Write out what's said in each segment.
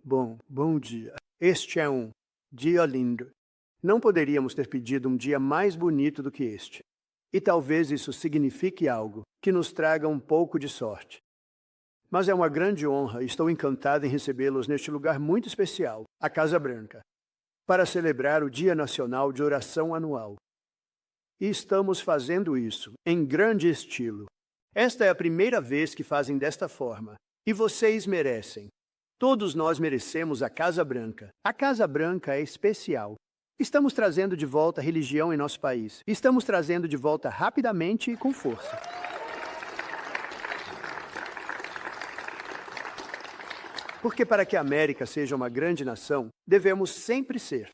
Bom dia. Este é um dia lindo. Não poderíamos ter pedido um dia mais bonito do que este. E talvez isso signifique algo que nos traga um pouco de sorte. Mas é uma grande honra e estou encantado em recebê-los neste lugar muito especial, a Casa Branca, para celebrar o Dia Nacional de Oração Anual. E estamos fazendo isso em grande estilo. Esta é a primeira vez que fazem desta forma, e vocês merecem. Todos nós merecemos a Casa Branca. A Casa Branca é especial. Estamos trazendo de volta a religião em nosso país. Estamos trazendo de volta rapidamente e com força. Porque para que a América seja uma grande nação, devemos sempre ser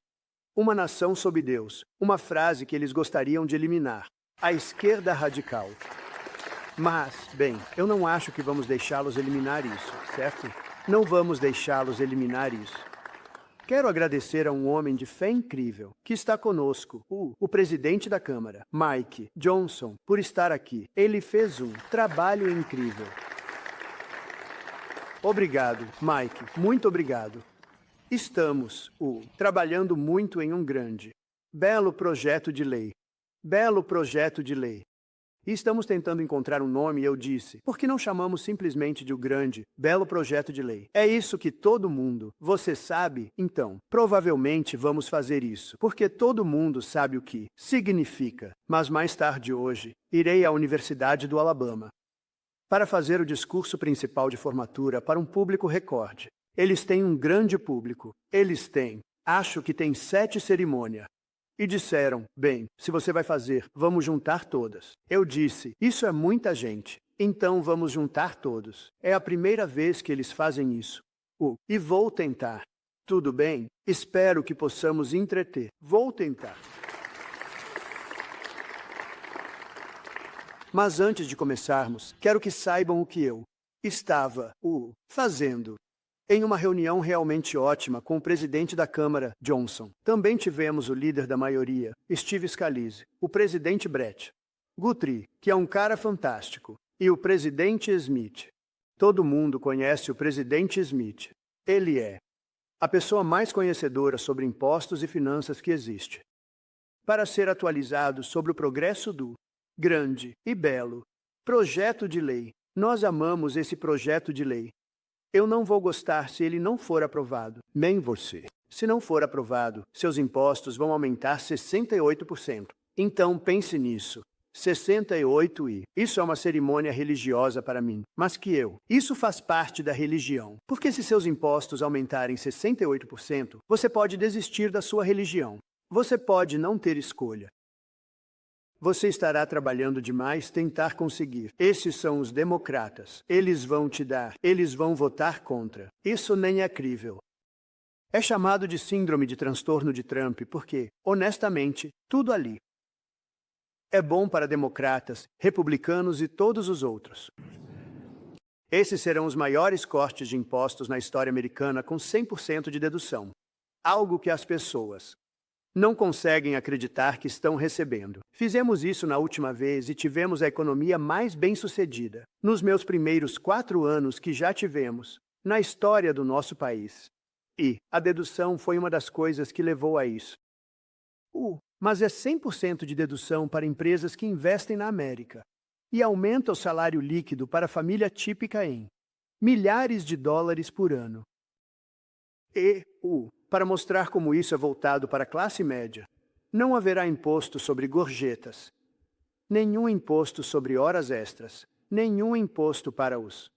uma nação sob Deus, uma frase que eles gostariam de eliminar, a esquerda radical. Mas, bem, eu não acho que vamos deixá-los eliminar isso, certo? Não vamos deixá-los eliminar isso. Quero agradecer a um homem de fé incrível que está conosco, o presidente da Câmara, Mike Johnson, por estar aqui. Ele fez um trabalho incrível. Obrigado, Mike, muito obrigado. Estamos, trabalhando muito em um grande, belo projeto de lei. Belo projeto de lei. E estamos tentando encontrar um nome e eu disse, por que não chamamos simplesmente de o grande, belo projeto de lei? É isso que todo mundo, você sabe? Então, provavelmente vamos fazer isso, porque todo mundo sabe o que significa. Mas mais tarde hoje, irei à Universidade do Alabama para fazer o discurso principal de formatura para um público recorde. Eles têm um grande público. Acho que tem 7 cerimônias. E disseram, bem, se você vai fazer, vamos juntar todas. Eu disse, isso é muita gente. Então vamos juntar todos. É a primeira vez que eles fazem isso. E vou tentar. Tudo bem? Espero que possamos entreter. Vou tentar. Mas antes de começarmos, quero que saibam o que eu estava fazendo. Em uma reunião realmente ótima com o presidente da Câmara, Johnson. Também tivemos o líder da maioria, Steve Scalise, o presidente Brett Guthrie, que é um cara fantástico, e o presidente Smith. Todo mundo conhece o presidente Smith. Ele é a pessoa mais conhecedora sobre impostos e finanças que existe. Para ser atualizado sobre o progresso do grande e belo projeto de lei. Nós amamos esse projeto de lei. Eu não vou gostar se ele não for aprovado. Nem você. Se não for aprovado, seus impostos vão aumentar 68%. Então pense nisso. 68 e... Isso é uma cerimônia religiosa para mim. Mas isso faz parte da religião. Porque se seus impostos aumentarem 68%, você pode desistir da sua religião. Você pode não ter escolha. Você estará trabalhando demais tentar conseguir. Esses são os democratas. Eles vão votar contra. Isso nem é crível. É chamado de síndrome de transtorno de Trump porque, honestamente, tudo ali é bom para democratas, republicanos e todos os outros. Esses serão os maiores cortes de impostos na história americana com 100% de dedução. Algo que as pessoas não conseguem acreditar que estão recebendo. Fizemos isso na última vez e tivemos a economia mais bem-sucedida nos meus primeiros 4 anos que já tivemos na história do nosso país. E a dedução foi uma das coisas que levou a isso. Mas é 100% de dedução para empresas que investem na América e aumenta o salário líquido para a família típica em milhares de dólares por ano. Para mostrar como isso é voltado para a classe média, não haverá imposto sobre gorjetas, nenhum imposto sobre horas extras, nenhum imposto para os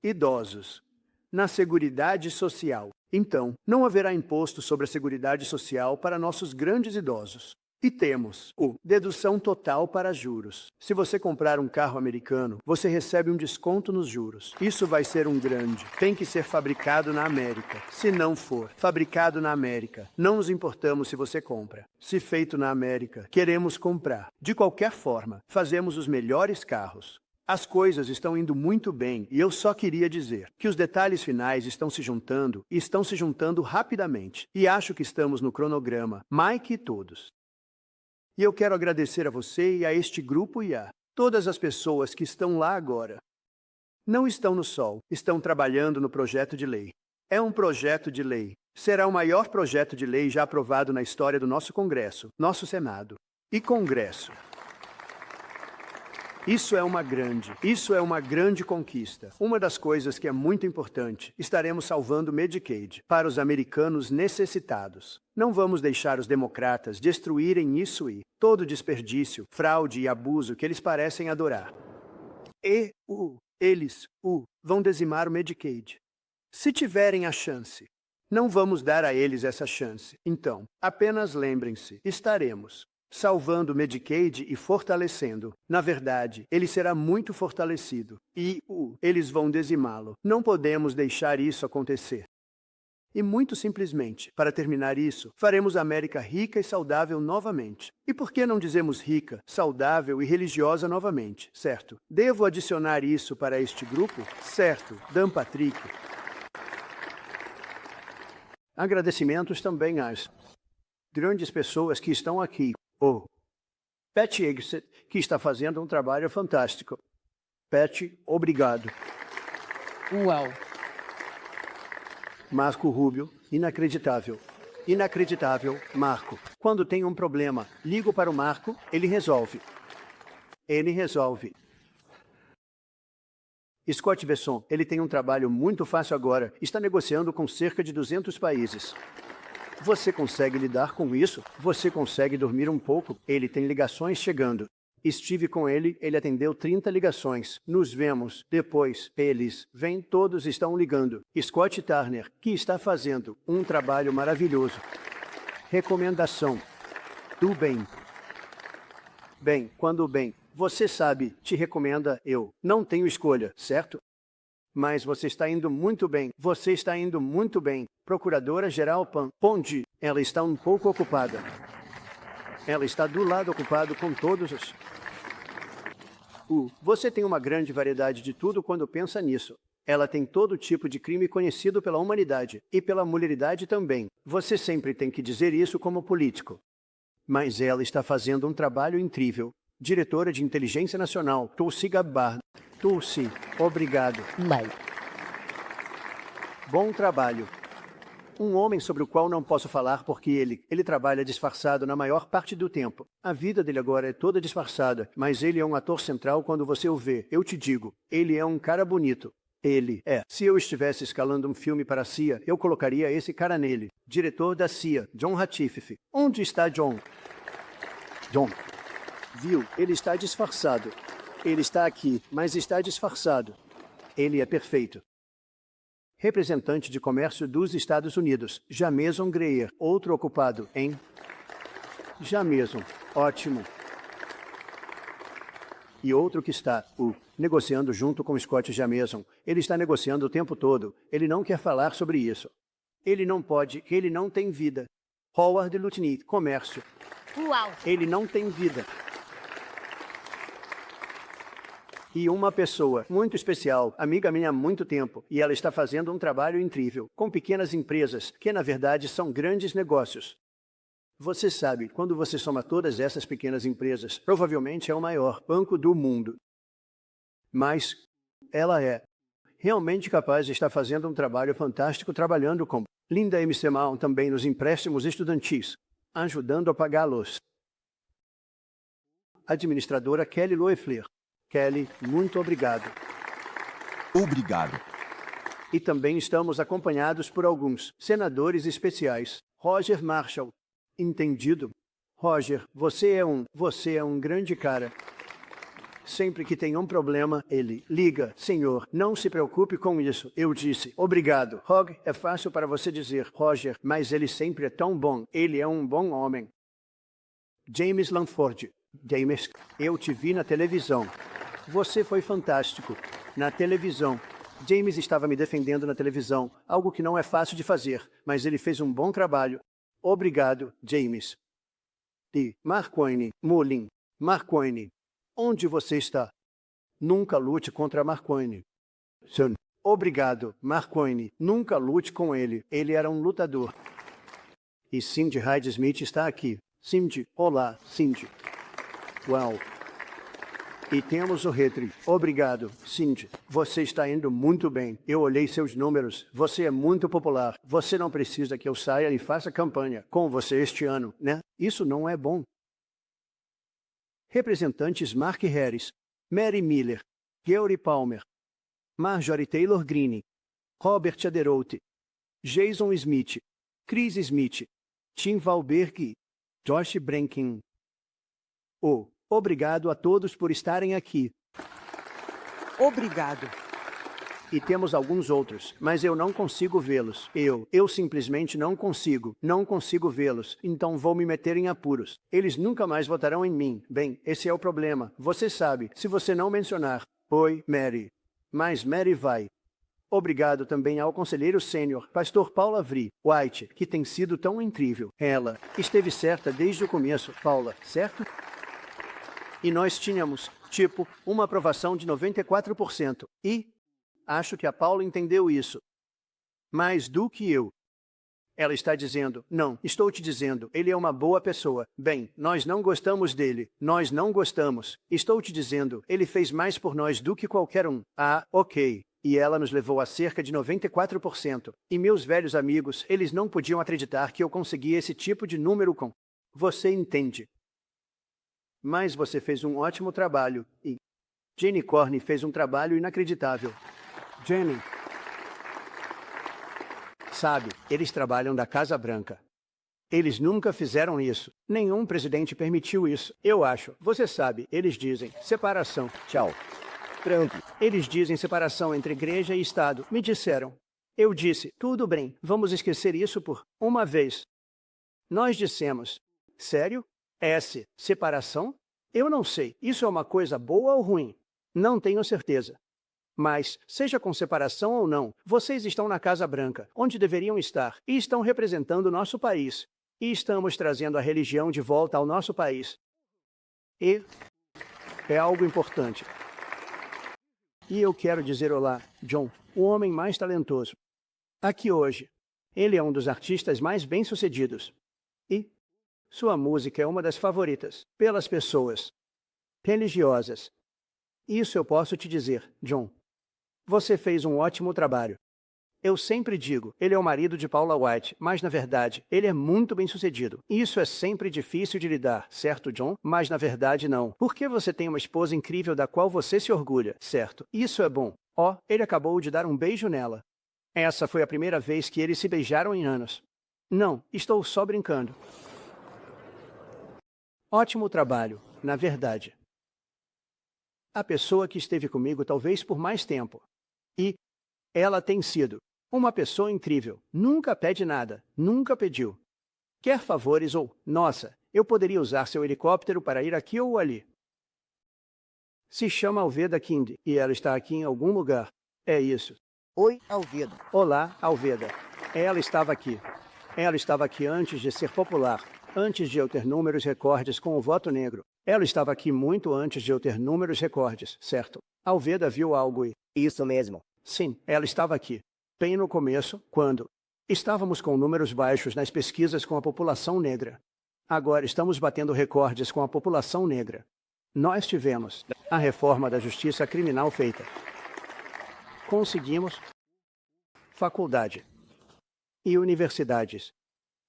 idosos. Na Seguridade Social, então, não haverá imposto sobre a Seguridade Social para nossos grandes idosos. E temos dedução total para juros. Se você comprar um carro americano, você recebe um desconto nos juros. Isso vai ser um grande. Tem que ser fabricado na América. Se não for fabricado na América, não nos importamos se você compra. Se feito na América, queremos comprar. De qualquer forma, fazemos os melhores carros. As coisas estão indo muito bem e eu só queria dizer que os detalhes finais estão se juntando e estão se juntando rapidamente. E acho que estamos no cronograma, Mike e todos. E eu quero agradecer a você e a este grupo e a todas as pessoas que estão lá agora. Não estão no sol, estão trabalhando no projeto de lei. É um projeto de lei. Será o maior projeto de lei já aprovado na história do nosso Congresso, nosso Senado e Congresso. Isso é uma grande conquista. Uma das coisas que é muito importante, estaremos salvando o Medicaid para os americanos necessitados. Não vamos deixar os democratas destruírem isso e todo o desperdício, fraude e abuso que eles parecem adorar. Eles vão dizimar o Medicaid. Se tiverem a chance, não vamos dar a eles essa chance. Então, apenas lembrem-se, estaremos salvando o Medicaid e fortalecendo. Na verdade, ele será muito fortalecido. E eles vão dizimá-lo. Não podemos deixar isso acontecer. E muito simplesmente, para terminar isso, faremos a América rica e saudável novamente. E por que não dizemos rica, saudável e religiosa novamente, certo? Devo adicionar isso para este grupo? Certo, Dan Patrick. Agradecimentos também às grandes pessoas que estão aqui. Pat Exit, que está fazendo um trabalho fantástico. Pat, obrigado. Uau! Marco Rubio, inacreditável. Inacreditável, Marco. Quando tem um problema, ligo para o Marco, ele resolve. Ele resolve. Scott Besson, ele tem um trabalho muito fácil agora. Está negociando com cerca de 200 países. Você consegue lidar com isso? Você consegue dormir um pouco? Ele tem ligações chegando. Estive com ele, ele atendeu 30 ligações. Nos vemos. Depois, eles vêm, todos estão ligando. Scott Turner, que está fazendo um trabalho maravilhoso. Recomendação. Do bem. Bem, quando bem, você sabe, te recomenda eu. Não tenho escolha, certo? Mas você está indo muito bem. Você está indo muito bem. Procuradora-Geral Ponde, ela está um pouco ocupada. Ela está do lado ocupado com todos os... Você tem uma grande variedade de tudo quando pensa nisso. Ela tem todo tipo de crime conhecido pela humanidade e pela mulheridade também. Você sempre tem que dizer isso como político. Mas ela está fazendo um trabalho incrível. Diretora de Inteligência Nacional, Tulsi Gabbard. Tulsi, obrigado. Lei. Bom trabalho. Um homem sobre o qual não posso falar porque ele trabalha disfarçado na maior parte do tempo. A vida dele agora é toda disfarçada, mas ele é um ator central quando você o vê. Eu te digo, ele é um cara bonito. Ele é. Se eu estivesse escalando um filme para a CIA, eu colocaria esse cara nele. Diretor da CIA, John Ratcliffe. Onde está John? John. Viu? Ele está disfarçado. Ele está aqui, mas está disfarçado. Ele é perfeito. Representante de Comércio dos Estados Unidos, Jameson Greer, outro ocupado em... Jameson, ótimo. E outro que está, negociando junto com Scott Jameson. Ele está negociando o tempo todo. Ele não quer falar sobre isso. Ele não pode, ele não tem vida. Howard Lutnick, Comércio. Uau! Ele não tem vida. E uma pessoa muito especial, amiga minha há muito tempo, e ela está fazendo um trabalho incrível, com pequenas empresas, que na verdade são grandes negócios. Você sabe, quando você soma todas essas pequenas empresas, provavelmente é o maior banco do mundo. Mas ela é realmente capaz de estar fazendo um trabalho fantástico trabalhando com Linda MC Mahon também nos empréstimos estudantis, ajudando a pagá-los. Administradora Kelly Loeffler. Kelly, muito obrigado. Obrigado. E também estamos acompanhados por alguns senadores especiais. Roger Marshall. Entendido? Roger, você é um grande cara. Sempre que tem um problema, ele liga. Senhor, não se preocupe com isso. Eu disse, obrigado. Hog, é fácil para você dizer, Roger, mas ele sempre é tão bom. Ele é um bom homem. James Lanford. James, eu te vi na televisão. Você foi fantástico. Na televisão. James estava me defendendo na televisão, algo que não é fácil de fazer, mas ele fez um bom trabalho. Obrigado, James. E Marcoine, Mullin, Marcoine, onde você está? Nunca lute contra Marcoine. Obrigado, Marcoine. Nunca lute com ele. Ele era um lutador. E Cindy Hyde-Smith está aqui. Cindy, olá, Cindy. Uau. E temos o Retri. Obrigado, Cindy. Você está indo muito bem. Eu olhei seus números. Você é muito popular. Você não precisa que eu saia e faça campanha com você este ano, né? Isso não é bom. Representantes Mark Harris, Mary Miller, Gary Palmer, Marjorie Taylor Greene, Robert Aderoute, Jason Smith, Chris Smith, Tim Valberg, Josh Brenkin. Obrigado a todos por estarem aqui. Obrigado. E temos alguns outros, mas eu não consigo vê-los. Eu simplesmente não consigo vê-los, então vou me meter em apuros. Eles nunca mais votarão em mim. Bem, esse é o problema. Você sabe, se você não mencionar, oi, Mary. Mas Mary vai. Obrigado também ao conselheiro sênior, pastor Paula Vri White, que tem sido tão incrível. Ela esteve certa desde o começo, Paula, certo? E nós tínhamos, uma aprovação de 94%. E acho que a Paula entendeu isso. Mais do que eu. Ela está dizendo, não, estou te dizendo, ele é uma boa pessoa. Bem, nós não gostamos dele. Nós não gostamos. Estou te dizendo, ele fez mais por nós do que qualquer um. Ah, ok. E ela nos levou a cerca de 94%. E meus velhos amigos, eles não podiam acreditar que eu conseguia esse tipo de número com... Você entende. Mas você fez um ótimo trabalho. E Jenny Corney fez um trabalho inacreditável. Jenny. Sabe, eles trabalham da Casa Branca. Eles nunca fizeram isso. Nenhum presidente permitiu isso. Eu acho. Você sabe, eles dizem separação. Tchau. Trump. Eles dizem separação entre igreja e Estado. Me disseram. Eu disse, tudo bem, vamos esquecer isso por uma vez. Nós dissemos, sério? Separação? Eu não sei. Isso é uma coisa boa ou ruim? Não tenho certeza. Mas, seja com separação ou não, vocês estão na Casa Branca, onde deveriam estar, e estão representando o nosso país. E estamos trazendo a religião de volta ao nosso país. E é algo importante. E eu quero dizer olá, John, o homem mais talentoso. Aqui hoje. Ele é um dos artistas mais bem-sucedidos. E sua música é uma das favoritas pelas pessoas religiosas. Isso eu posso te dizer, John. Você fez um ótimo trabalho. Eu sempre digo, ele é o marido de Paula White, mas na verdade, ele é muito bem-sucedido. Isso é sempre difícil de lidar, certo, John? Mas na verdade não. Porque você tem uma esposa incrível da qual você se orgulha, certo? Isso é bom. Ele acabou de dar um beijo nela. Essa foi a primeira vez que eles se beijaram em anos. Não, estou só brincando. Ótimo trabalho, na verdade. A pessoa que esteve comigo talvez por mais tempo. E ela tem sido uma pessoa incrível. Nunca pede nada. Nunca pediu. Quer favores ou, nossa, eu poderia usar seu helicóptero para ir aqui ou ali. Se chama Alveda Kind e ela está aqui em algum lugar. É isso. Oi, Alveda. Olá, Alveda. Ela estava aqui. Ela estava aqui antes de ser popular. Antes de eu ter números recordes com o voto negro. Ela estava aqui muito antes de eu ter números recordes, certo? Alveda viu algo e... Isso mesmo. Sim, ela estava aqui. Bem no começo, quando estávamos com números baixos nas pesquisas com a população negra. Agora estamos batendo recordes com a população negra. Nós tivemos a reforma da justiça criminal feita. Conseguimos faculdade e universidades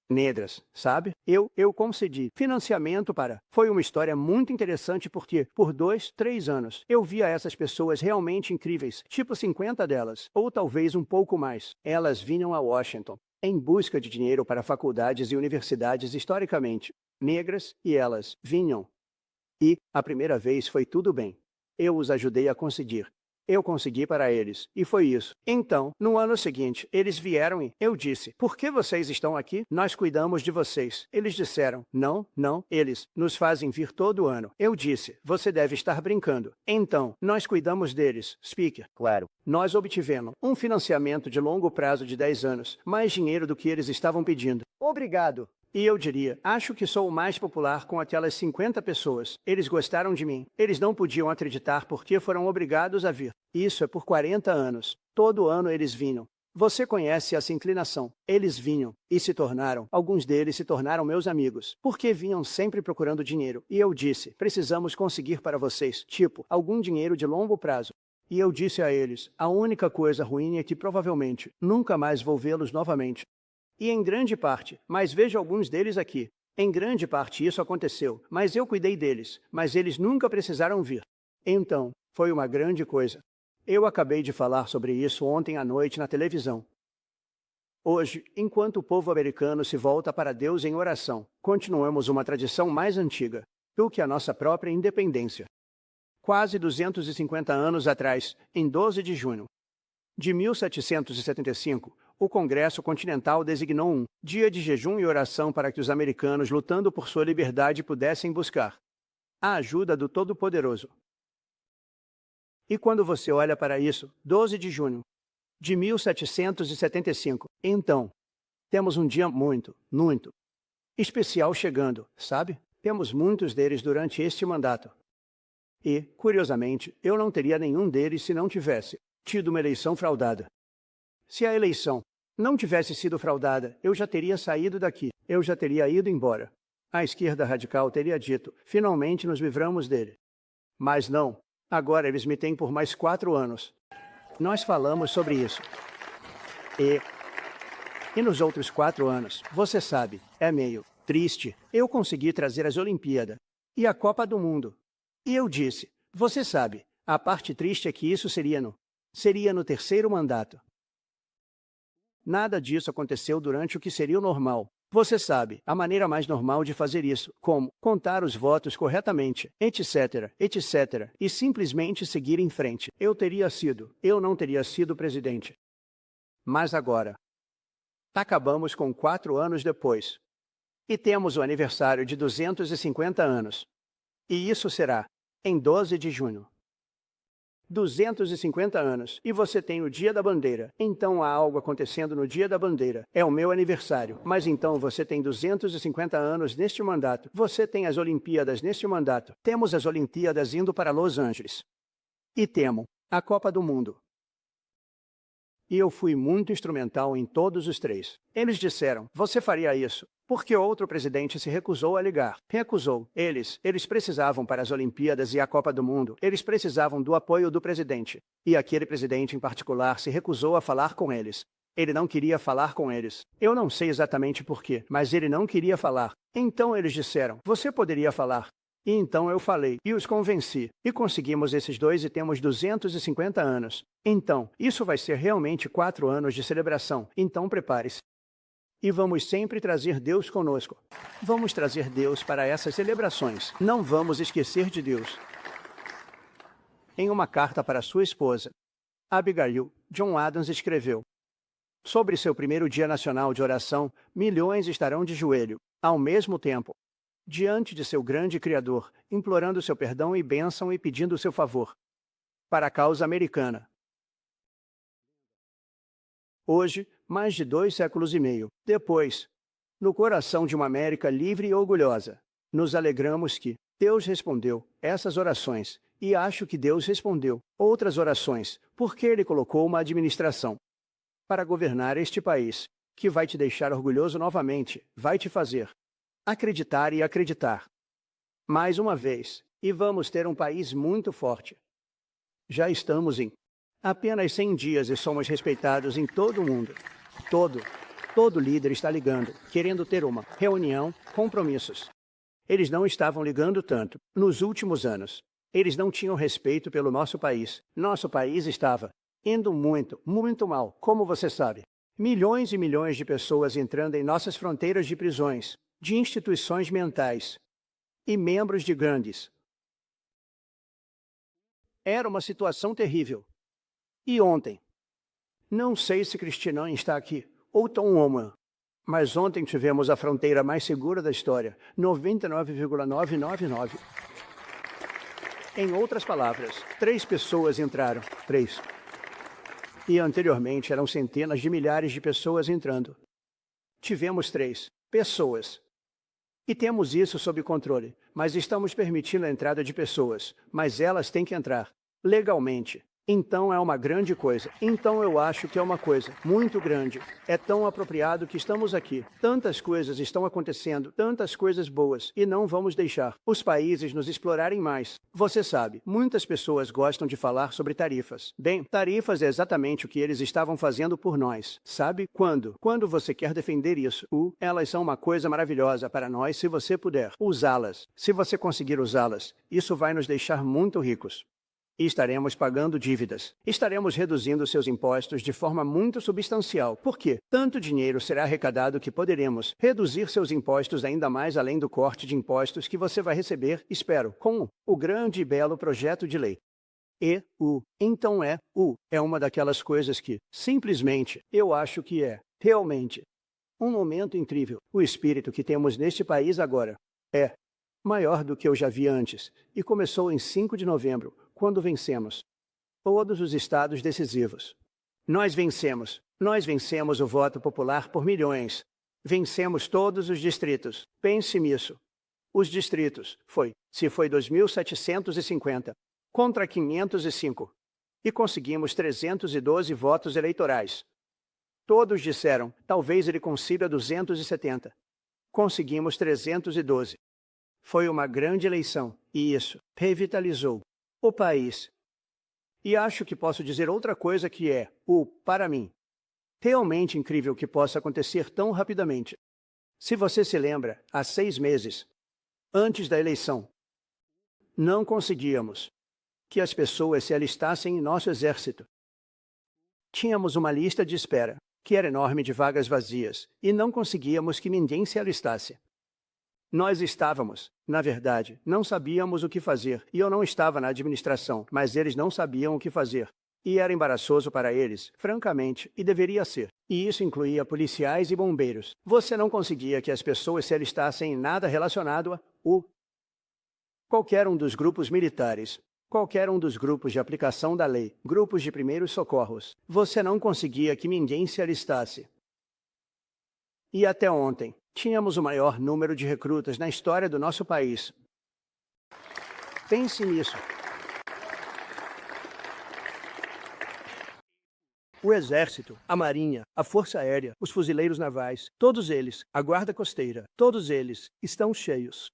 negras, sabe? Eu concedi financiamento para... Foi uma história muito interessante porque, por 2, 3 anos, eu via essas pessoas realmente incríveis, tipo 50 delas, ou talvez um pouco mais. Elas vinham a Washington em busca de dinheiro para faculdades e universidades historicamente negras, e elas vinham. E, a primeira vez, foi tudo bem. Eu os ajudei a conseguir. Eu consegui para eles, e foi isso. Então, no ano seguinte, eles vieram e eu disse, por que vocês estão aqui? Nós cuidamos de vocês. Eles disseram, não, eles nos fazem vir todo ano. Eu disse, você deve estar brincando. Então, nós cuidamos deles, Speaker. Claro. Nós obtivemos um financiamento de longo prazo de 10 anos, mais dinheiro do que eles estavam pedindo. Obrigado. E eu diria, acho que sou o mais popular com aquelas 50 pessoas. Eles gostaram de mim. Eles não podiam acreditar porque foram obrigados a vir. Isso é por 40 anos. Todo ano eles vinham. Você conhece essa inclinação. Eles vinham e se tornaram, alguns deles se tornaram meus amigos, porque vinham sempre procurando dinheiro. E eu disse, precisamos conseguir para vocês, tipo, algum dinheiro de longo prazo. E eu disse a eles, a única coisa ruim é que provavelmente nunca mais vou vê-los novamente. E em grande parte, mas vejo alguns deles aqui. Em grande parte isso aconteceu, mas eu cuidei deles, mas eles nunca precisaram vir. Então, foi uma grande coisa. Eu acabei de falar sobre isso ontem à noite na televisão. Hoje, enquanto o povo americano se volta para Deus em oração, continuamos uma tradição mais antiga do que a nossa própria independência. Quase 250 anos atrás, em 12 de junho de 1775, o Congresso Continental designou um dia de jejum e oração para que os americanos lutando por sua liberdade pudessem buscar a ajuda do Todo-Poderoso. E quando você olha para isso, 12 de junho de 1775, então, temos um dia muito especial chegando, sabe? Temos muitos deles durante este mandato. E, curiosamente, eu não teria nenhum deles se não tivesse tido uma eleição fraudada. Se a eleição não tivesse sido fraudada, eu já teria saído daqui, eu já teria ido embora. A esquerda radical teria dito, finalmente nos livramos dele. Mas não. Agora eles me têm por mais 4 anos. Nós falamos sobre isso. E nos outros 4 anos, você sabe, é meio triste. Eu consegui trazer as Olimpíadas e a Copa do Mundo. E eu disse, você sabe, a parte triste é que isso seria no 3º mandato. Nada disso aconteceu durante o que seria o normal. Você sabe, a maneira mais normal de fazer isso, como contar os votos corretamente, etc., etc., e simplesmente seguir em frente. Eu não teria sido presidente. Mas agora, acabamos com 4 anos depois. E temos o aniversário de 250 anos. E isso será em 12 de junho. 250 anos, e você tem o Dia da Bandeira. Então há algo acontecendo no Dia da Bandeira. É o meu aniversário. Mas então você tem 250 anos neste mandato. Você tem as Olimpíadas neste mandato. Temos as Olimpíadas indo para Los Angeles. E temos a Copa do Mundo. E eu fui muito instrumental em todos os 3. Eles disseram, você faria isso, porque outro presidente se recusou a ligar. Recusou. Eles precisavam para as Olimpíadas e a Copa do Mundo. Eles precisavam do apoio do presidente. E aquele presidente em particular se recusou a falar com eles. Ele não queria falar com eles. Eu não sei exatamente por quê, mas ele não queria falar. Então eles disseram, você poderia falar. E então eu falei, e os convenci. E conseguimos esses 2 e temos 250 anos. Então, isso vai ser realmente 4 anos de celebração. Então prepare-se. E vamos sempre trazer Deus conosco. Vamos trazer Deus para essas celebrações. Não vamos esquecer de Deus. Em uma carta para sua esposa, Abigail, John Adams escreveu, sobre seu primeiro dia nacional de oração, milhões estarão de joelho, ao mesmo tempo, diante de seu grande Criador, implorando seu perdão e bênção e pedindo seu favor. Para a causa americana. Hoje, mais de 2 séculos e meio depois, no coração de uma América livre e orgulhosa, nos alegramos que Deus respondeu essas orações, e acho que Deus respondeu outras orações, porque Ele colocou uma administração para governar este país, que vai te deixar orgulhoso novamente, vai te fazer acreditar e acreditar. Mais uma vez, e vamos ter um país muito forte. Já estamos em apenas 100 dias e somos respeitados em todo o mundo. Todo líder está ligando, querendo ter uma reunião, compromissos. Eles não estavam ligando tanto nos últimos anos. Eles não tinham respeito pelo nosso país. Nosso país estava indo muito mal, como você sabe. Milhões e milhões de pessoas entrando em nossas fronteiras de prisões, de instituições mentais e membros de gangues. Era uma situação terrível. E ontem, não sei se Cristinã está aqui, ou Tom Woman, mas ontem tivemos a fronteira mais segura da história, 99,999. Em outras palavras, 3 pessoas entraram, 3. E anteriormente eram centenas de milhares de pessoas entrando. Tivemos 3 pessoas. E temos isso sob controle, mas estamos permitindo a entrada de pessoas, mas elas têm que entrar, legalmente. Então é uma grande coisa. Então eu acho que é uma coisa muito grande. É tão apropriado que estamos aqui. Tantas coisas estão acontecendo, tantas coisas boas, e não vamos deixar os países nos explorarem mais. Você sabe, muitas pessoas gostam de falar sobre tarifas. Bem, tarifas é exatamente o que eles estavam fazendo por nós. Sabe? Quando você quer defender isso, elas são uma coisa maravilhosa para nós se você puder usá-las. Se você conseguir usá-las, isso vai nos deixar muito ricos. E estaremos pagando dívidas. Estaremos reduzindo seus impostos de forma muito substancial, porque tanto dinheiro será arrecadado que poderemos reduzir seus impostos ainda mais além do corte de impostos que você vai receber, espero, com o grande e belo projeto de lei. Então é uma daquelas coisas que, simplesmente, eu acho que é, realmente, um momento incrível. O espírito que temos neste país agora é maior do que eu já vi antes, e começou em 5 de novembro, quando vencemos todos os estados decisivos. Nós vencemos o voto popular por milhões. Vencemos todos os distritos. Pense nisso. Os distritos se foi 2.750 contra 505. E conseguimos 312 votos eleitorais. Todos disseram, talvez ele consiga 270. Conseguimos 312. Foi uma grande eleição, e isso revitalizou o país. E acho que posso dizer outra coisa que é, para mim, realmente incrível que possa acontecer tão rapidamente. Se você se lembra, há 6 meses, antes da eleição, não conseguíamos que as pessoas se alistassem em nosso exército. Tínhamos uma lista de espera, que era enorme de vagas vazias, e não conseguíamos que ninguém se alistasse. Nós estávamos, na verdade, não sabíamos o que fazer, e eu não estava na administração, mas eles não sabiam o que fazer. E era embaraçoso para eles, francamente, e deveria ser. E isso incluía policiais e bombeiros. Você não conseguia que as pessoas se alistassem em nada relacionado a qualquer um dos grupos militares, qualquer um dos grupos de aplicação da lei, grupos de primeiros socorros. Você não conseguia que ninguém se alistasse. E até ontem, tínhamos o maior número de recrutas na história do nosso país. Pense nisso. O Exército, a Marinha, a Força Aérea, os fuzileiros navais, todos eles, a Guarda Costeira, todos eles estão cheios.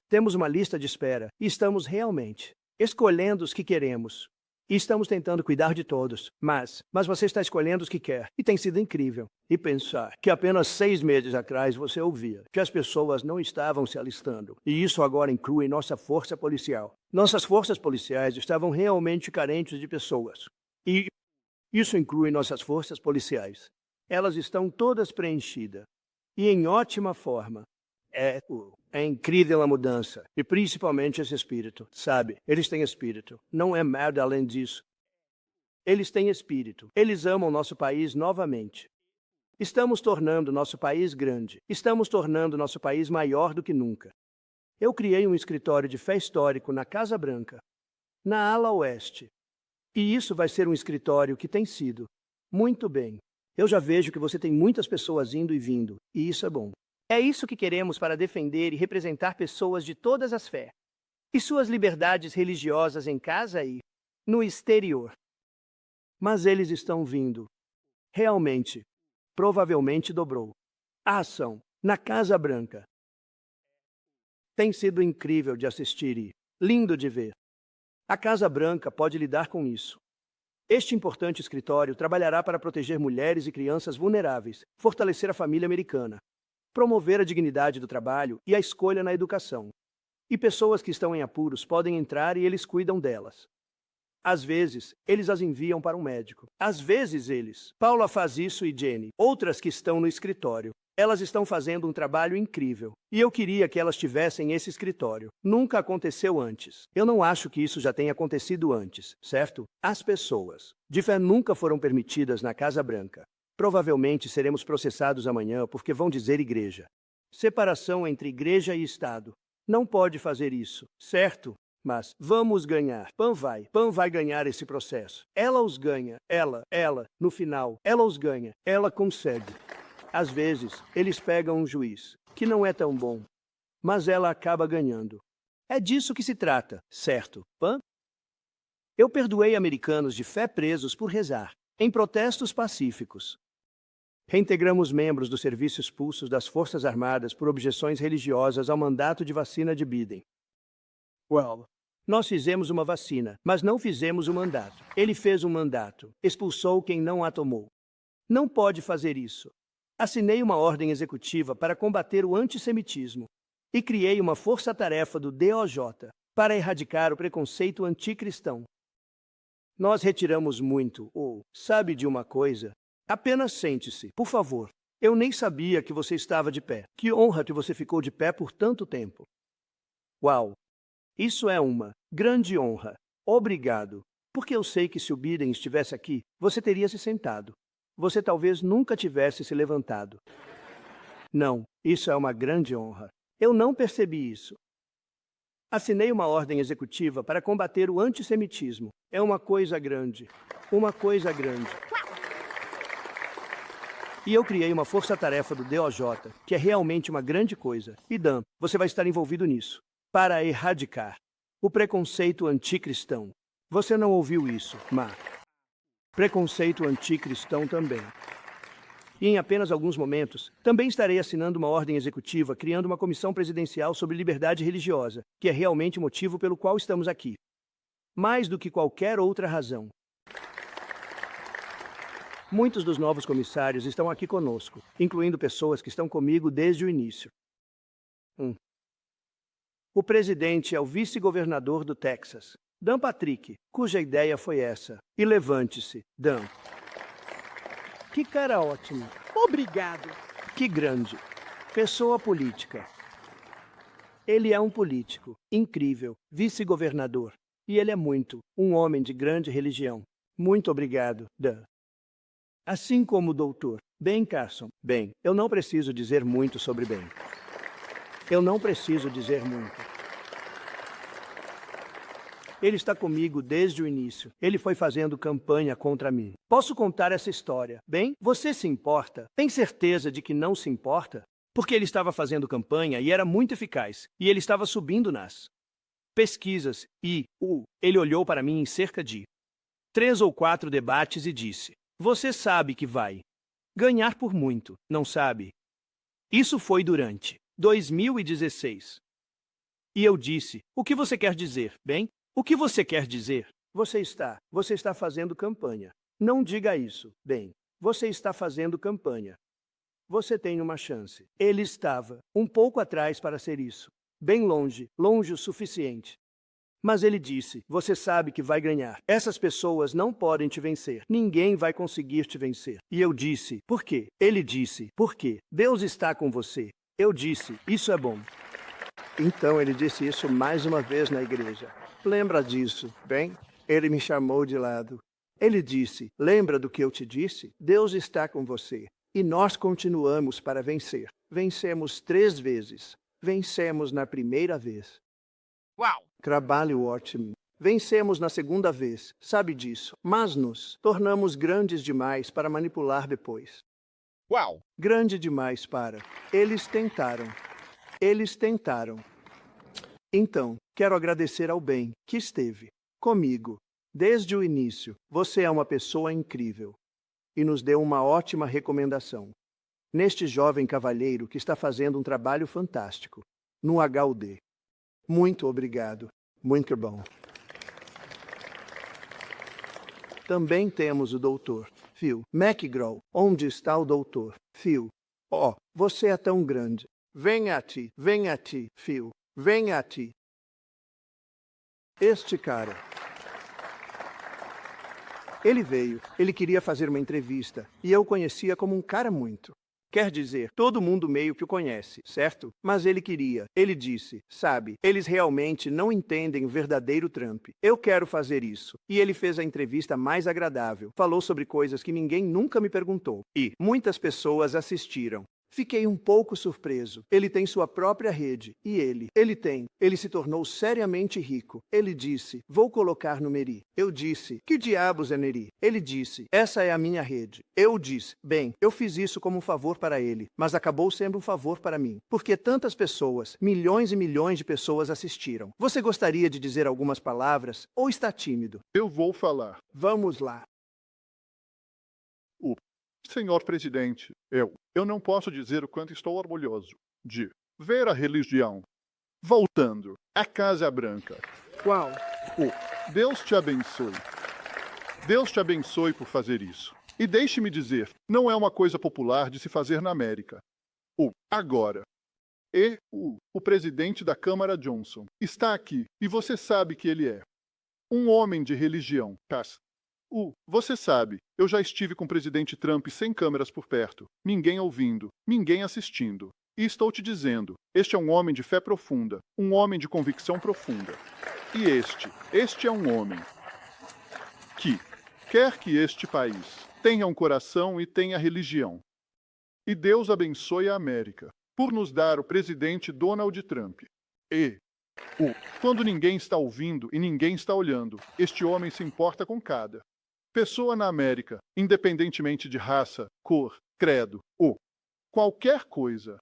Temos uma lista de espera e estamos realmente escolhendo os que queremos. E estamos tentando cuidar de todos, mas você está escolhendo os que quer, e tem sido incrível. E pensar que apenas 6 meses atrás você ouvia que as pessoas não estavam se alistando, e isso agora inclui nossa força policial. Nossas forças policiais estavam realmente carentes de pessoas, e isso inclui nossas forças policiais. Elas estão todas preenchidas, e em ótima forma. É incrível a mudança, e principalmente esse espírito, sabe? Eles têm espírito, não é merda além disso. Eles têm espírito, eles amam nosso país novamente. Estamos tornando nosso país grande, estamos tornando nosso país maior do que nunca. Eu criei um escritório de fé histórico na Casa Branca, na ala oeste. E isso vai ser um escritório que tem sido muito bem. Eu já vejo que você tem muitas pessoas indo e vindo, e isso é bom. É isso que queremos para defender e representar pessoas de todas as fés e suas liberdades religiosas em casa e no exterior. Mas eles estão vindo. Realmente, provavelmente dobrou. A ação na Casa Branca tem sido incrível de assistir e lindo de ver. A Casa Branca pode lidar com isso. Este importante escritório trabalhará para proteger mulheres e crianças vulneráveis, fortalecer a família americana, promover a dignidade do trabalho e a escolha na educação. E pessoas que estão em apuros podem entrar e eles cuidam delas. Às vezes, eles as enviam para um médico. Às vezes Paula faz isso e Jenny, outras que estão no escritório. Elas estão fazendo um trabalho incrível. E eu queria que elas tivessem esse escritório. Nunca aconteceu antes. Eu não acho que isso já tenha acontecido antes, certo? As pessoas de fé nunca foram permitidas na Casa Branca. Provavelmente seremos processados amanhã porque vão dizer igreja. Separação entre igreja e Estado. Não pode fazer isso, certo? Mas vamos ganhar. Pan vai ganhar esse processo. Ela os ganha. No final, ela os ganha. Ela consegue. Às vezes, eles pegam um juiz, que não é tão bom, mas ela acaba ganhando. É disso que se trata, certo, Pan? Eu perdoei americanos de fé presos por rezar, em protestos pacíficos. Reintegramos membros do serviço expulsos das Forças Armadas por objeções religiosas ao mandato de vacina de Biden. Nós fizemos uma vacina, mas não fizemos o mandato. Ele fez um mandato, expulsou quem não a tomou. Não pode fazer isso. Assinei uma ordem executiva para combater o antissemitismo e criei uma força-tarefa do DOJ para erradicar o preconceito anticristão. Nós retiramos muito, sabe de uma coisa? Apenas sente-se, por favor. Eu nem sabia que você estava de pé. Que honra que você ficou de pé por tanto tempo. Uau! Isso é uma grande honra. Obrigado. Porque eu sei que se o Biden estivesse aqui, você teria se sentado. Você talvez nunca tivesse se levantado. Não, isso é uma grande honra. Eu não percebi isso. Assinei uma ordem executiva para combater o antissemitismo. É uma coisa grande. Uma coisa grande. E eu criei uma força-tarefa do DOJ, que é realmente uma grande coisa. E Dan, você vai estar envolvido nisso, para erradicar o preconceito anticristão. Você não ouviu isso, mas preconceito anticristão também. E em apenas alguns momentos, também estarei assinando uma ordem executiva criando uma comissão presidencial sobre liberdade religiosa, que é realmente o motivo pelo qual estamos aqui. Mais do que qualquer outra razão. Muitos dos novos comissários estão aqui conosco, incluindo pessoas que estão comigo desde o início. O presidente é o vice-governador do Texas, Dan Patrick, cuja ideia foi essa. E levante-se, Dan. Que cara ótimo. Obrigado. Que grande. Pessoa política. Ele é um político, incrível, vice-governador. E ele é um homem de grande religião. Muito obrigado, Dan. Assim como o doutor Ben Carson. Bem, eu não preciso dizer muito sobre Ben. Eu não preciso dizer muito. Ele está comigo desde o início. Ele foi fazendo campanha contra mim. Posso contar essa história? Bem, você se importa? Tem certeza de que não se importa? Porque ele estava fazendo campanha e era muito eficaz. E ele estava subindo nas pesquisas. Ele olhou para mim em cerca de 3 ou 4 debates e disse: você sabe que vai ganhar por muito, não sabe? Isso foi durante 2016. E eu disse: o que você quer dizer, bem? O que você quer dizer? Você está fazendo campanha. Não diga isso, bem. Você está fazendo campanha. Você tem uma chance. Ele estava um pouco atrás para ser isso. Bem longe, longe o suficiente. Mas ele disse: você sabe que vai ganhar. Essas pessoas não podem te vencer. Ninguém vai conseguir te vencer. E eu disse: por quê? Ele disse: por quê? Deus está com você. Eu disse: isso é bom. Então ele disse isso mais uma vez na igreja. Lembra disso, bem? Ele me chamou de lado. Ele disse: lembra do que eu te disse? Deus está com você. E nós continuamos para vencer. Vencemos 3 vezes. Vencemos na primeira vez. Uau! Trabalho ótimo. Vencemos na segunda vez, sabe disso. Mas nos tornamos grandes demais para manipular depois. Uau! Grande demais para. Eles tentaram. Eles tentaram. Então, quero agradecer ao Ben, que esteve comigo desde o início. Você é uma pessoa incrível. E nos deu uma ótima recomendação. Neste jovem cavalheiro que está fazendo um trabalho fantástico. No HUD. Muito obrigado. Muito bom. Também temos o Dr. Phil McGraw. Onde está o Dr. Phil? Oh, você é tão grande. Vem a ti, Phil. Vem a ti. Este cara. Ele veio, ele queria fazer uma entrevista, e eu o conhecia como um cara muito. Quer dizer, todo mundo meio que o conhece, certo? Mas ele queria. Ele disse: sabe, eles realmente não entendem o verdadeiro Trump. Eu quero fazer isso. E ele fez a entrevista mais agradável. Falou sobre coisas que ninguém nunca me perguntou. E muitas pessoas assistiram. Fiquei um pouco surpreso. Ele tem sua própria rede. E ele se tornou seriamente rico. Ele disse, vou colocar no Neri. Eu disse, que diabos é Neri? Ele disse, essa é a minha rede. Eu disse, bem, eu fiz isso como um favor para ele, mas acabou sendo um favor para mim. Porque tantas pessoas, milhões e milhões de pessoas assistiram. Você gostaria de dizer algumas palavras ou está tímido? Eu vou falar. Vamos lá. Senhor presidente, eu não posso dizer o quanto estou orgulhoso de ver a religião voltando à Casa Branca. Uau! Deus te abençoe. Deus te abençoe por fazer isso. E deixe-me dizer, não é uma coisa popular de se fazer na América. Agora. O presidente da Câmara Johnson está aqui e você sabe que ele é um homem de religião. Você sabe, eu já estive com o presidente Trump sem câmeras por perto, ninguém ouvindo, ninguém assistindo. E estou te dizendo, este é um homem de fé profunda, um homem de convicção profunda. E este é um homem que quer que este país tenha um coração e tenha religião. E Deus abençoe a América por nos dar o presidente Donald Trump. Quando ninguém está ouvindo e ninguém está olhando, este homem se importa com cada pessoa na América, independentemente de raça, cor, credo ou qualquer coisa.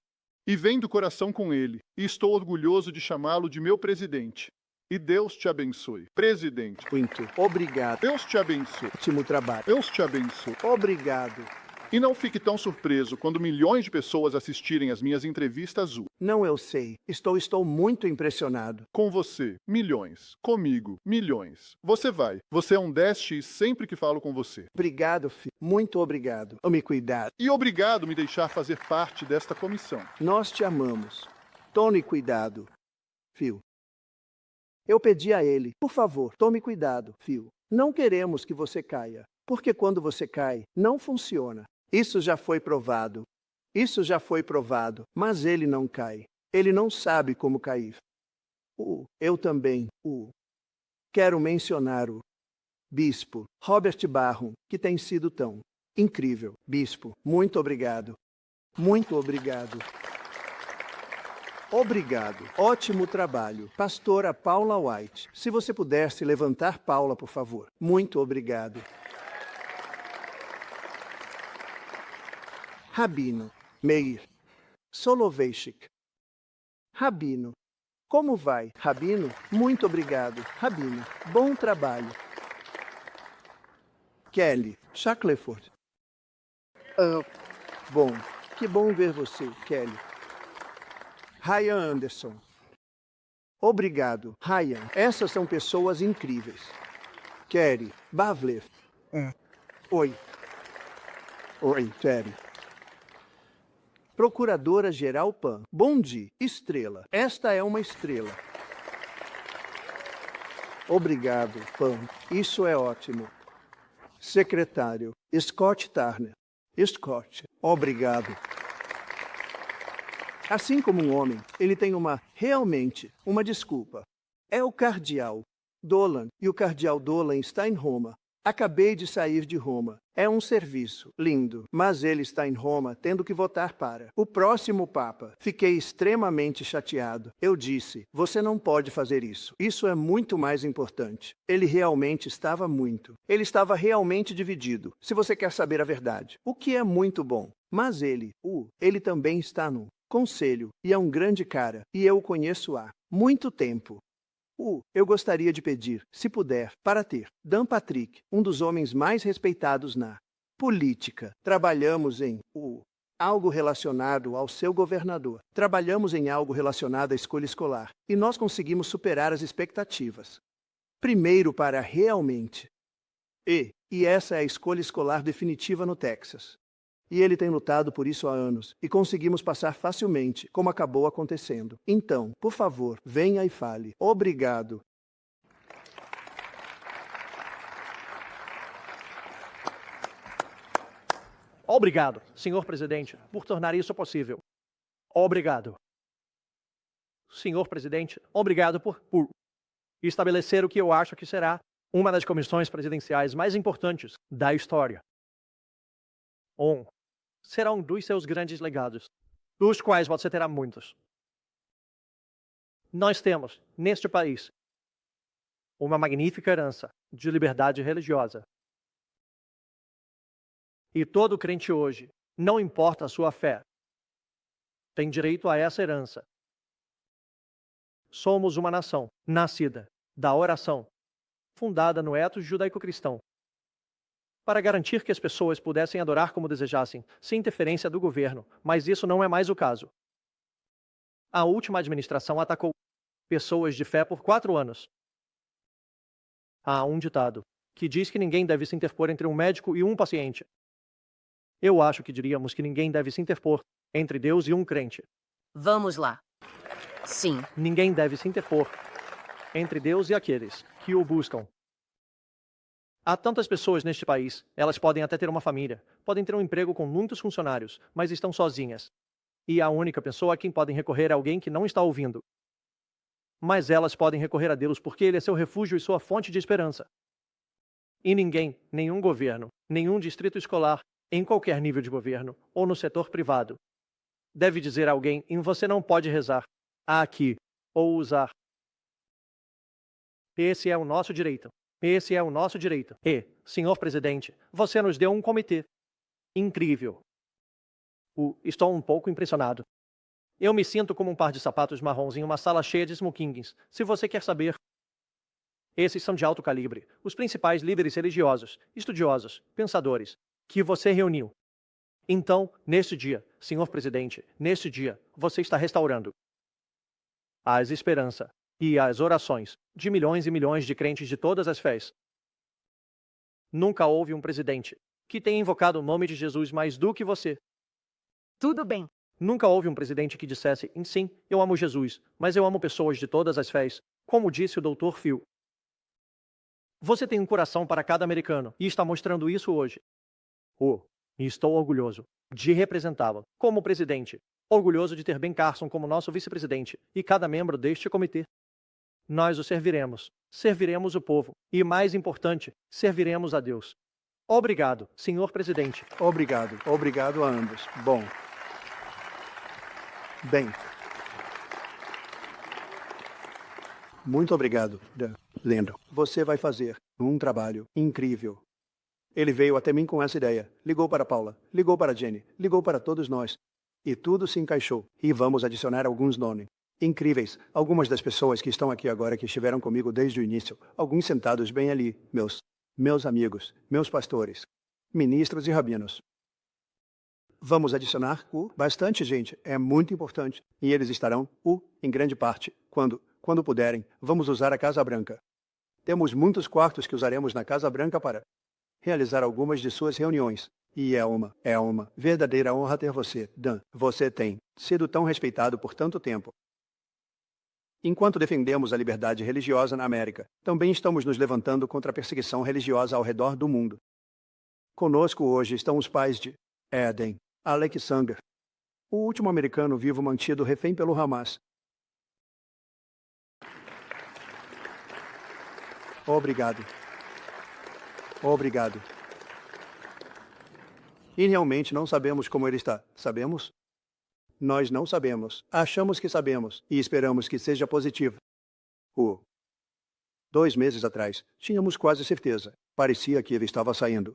E vem do coração com ele, e estou orgulhoso de chamá-lo de meu presidente. E Deus te abençoe. Presidente. Muito obrigado. Deus te abençoe. Ótimo trabalho. Deus te abençoe. Obrigado. E não fique tão surpreso quando milhões de pessoas assistirem às minhas entrevistas. Não, eu sei. Estou muito impressionado. Com você, milhões. Comigo, milhões. Você vai. Você é um 10x sempre que falo com você. Obrigado, filho. Muito obrigado. Tome cuidado. E obrigado me deixar fazer parte desta comissão. Nós te amamos. Tome cuidado, Phil. Eu pedi a ele, por favor, tome cuidado, Phil. Não queremos que você caia, porque quando você cai, não funciona. Isso já foi provado. Isso já foi provado, mas ele não cai. Ele não sabe como cair. Eu também, quero mencionar o bispo Robert Barron, que tem sido tão incrível. Bispo, muito obrigado. Muito obrigado. Obrigado. Ótimo trabalho. Pastora Paula White. Se você pudesse levantar Paula, por favor. Muito obrigado. Rabino Meir Soloveitchik. Rabino. Como vai, Rabino? Muito obrigado, Rabino. Bom trabalho. Kelly Shackleford. Bom, que bom ver você, Kelly. Ryan Anderson. Obrigado, Ryan. Essas são pessoas incríveis. Kerry Bavlev. Oi. Oi, Terry. Procuradora-Geral Pan. Bom dia, estrela. Esta é uma estrela. Obrigado, Pan. Isso é ótimo. Secretário Scott Turner. Scott, obrigado. Assim como um homem, ele tem realmente uma desculpa. É o cardeal Dolan, e o cardeal Dolan está em Roma. Acabei de sair de Roma. É um serviço lindo, mas ele está em Roma tendo que votar para o próximo Papa. Fiquei extremamente chateado. Eu disse, você não pode fazer isso. Isso é muito mais importante. Ele realmente estava muito. Ele estava realmente dividido, se você quer saber a verdade. O que é muito bom. Mas ele também está no conselho e é um grande cara, e eu o conheço há muito tempo. Eu gostaria de pedir, se puder, para ter Dan Patrick, um dos homens mais respeitados na política. Trabalhamos em algo relacionado ao seu governador. Trabalhamos em algo relacionado à escolha escolar. E nós conseguimos superar as expectativas. Primeiro para realmente. E essa é a escolha escolar definitiva no Texas. E ele tem lutado por isso há anos, e conseguimos passar facilmente, como acabou acontecendo. Então, por favor, venha e fale. Obrigado. Obrigado, senhor presidente, por tornar isso possível. Obrigado. Senhor presidente, obrigado por estabelecer o que eu acho que será uma das comissões presidenciais mais importantes da história. será um dos seus grandes legados, dos quais você terá muitos. Nós temos, neste país, uma magnífica herança de liberdade religiosa. E todo crente hoje, não importa a sua fé, tem direito a essa herança. Somos uma nação nascida da oração, fundada no ethos judaico-cristão, para garantir que as pessoas pudessem adorar como desejassem, sem interferência do governo, mas isso não é mais o caso. A última administração atacou pessoas de fé por 4 anos. Há um ditado que diz que ninguém deve se interpor entre um médico e um paciente. Eu acho que diríamos que ninguém deve se interpor entre Deus e um crente. Vamos lá. Sim. Ninguém deve se interpor entre Deus e aqueles que o buscam. Há tantas pessoas neste país, elas podem até ter uma família, podem ter um emprego com muitos funcionários, mas estão sozinhas. E a única pessoa a quem podem recorrer é alguém que não está ouvindo. Mas elas podem recorrer a Deus porque Ele é seu refúgio e sua fonte de esperança. E ninguém, nenhum governo, nenhum distrito escolar, em qualquer nível de governo ou no setor privado, deve dizer a alguém em você não pode rezar aqui ou usar. Esse é o nosso direito. Esse é o nosso direito. E, senhor presidente, você nos deu um comitê incrível. Estou um pouco impressionado. Eu me sinto como um par de sapatos marrons em uma sala cheia de smokings. Se você quer saber, esses são de alto calibre, os principais líderes religiosos, estudiosos, pensadores, que você reuniu. Então, neste dia, senhor presidente, neste dia, você está restaurando as esperanças e as orações de milhões e milhões de crentes de todas as fés. Nunca houve um presidente que tenha invocado o nome de Jesus mais do que você. Tudo bem. Nunca houve um presidente que dissesse, sim, eu amo Jesus, mas eu amo pessoas de todas as fés, como disse o Dr. Phil. Você tem um coração para cada americano e está mostrando isso hoje. E estou orgulhoso de representá-lo como presidente, orgulhoso de ter Ben Carson como nosso vice-presidente e cada membro deste comitê. Nós o serviremos, serviremos o povo e, mais importante, serviremos a Deus. Obrigado, senhor presidente. Obrigado. Obrigado a ambos. Bom. Bem. Muito obrigado, Lendo. Você vai fazer um trabalho incrível. Ele veio até mim com essa ideia. Ligou para Paula, ligou para Jenny, ligou para todos nós. E tudo se encaixou. E vamos adicionar alguns nomes incríveis. Algumas das pessoas que estão aqui agora, que estiveram comigo desde o início. Alguns sentados bem ali. Meus amigos, meus pastores, ministros e rabinos. Vamos adicionar bastante gente. É muito importante. E eles estarão, em grande parte, quando puderem. Vamos usar a Casa Branca. Temos muitos quartos que usaremos na Casa Branca para realizar algumas de suas reuniões. E é uma verdadeira honra ter você, Dan. Você tem sido tão respeitado por tanto tempo. Enquanto defendemos a liberdade religiosa na América, também estamos nos levantando contra a perseguição religiosa ao redor do mundo. Conosco hoje estão os pais de Eden, Alec Sanger, o último americano vivo mantido refém pelo Hamas. Obrigado. Obrigado. E realmente não sabemos como ele está. Sabemos? Nós não sabemos. Achamos que sabemos e esperamos que seja positivo. 2 meses atrás, tínhamos quase certeza. Parecia que ele estava saindo.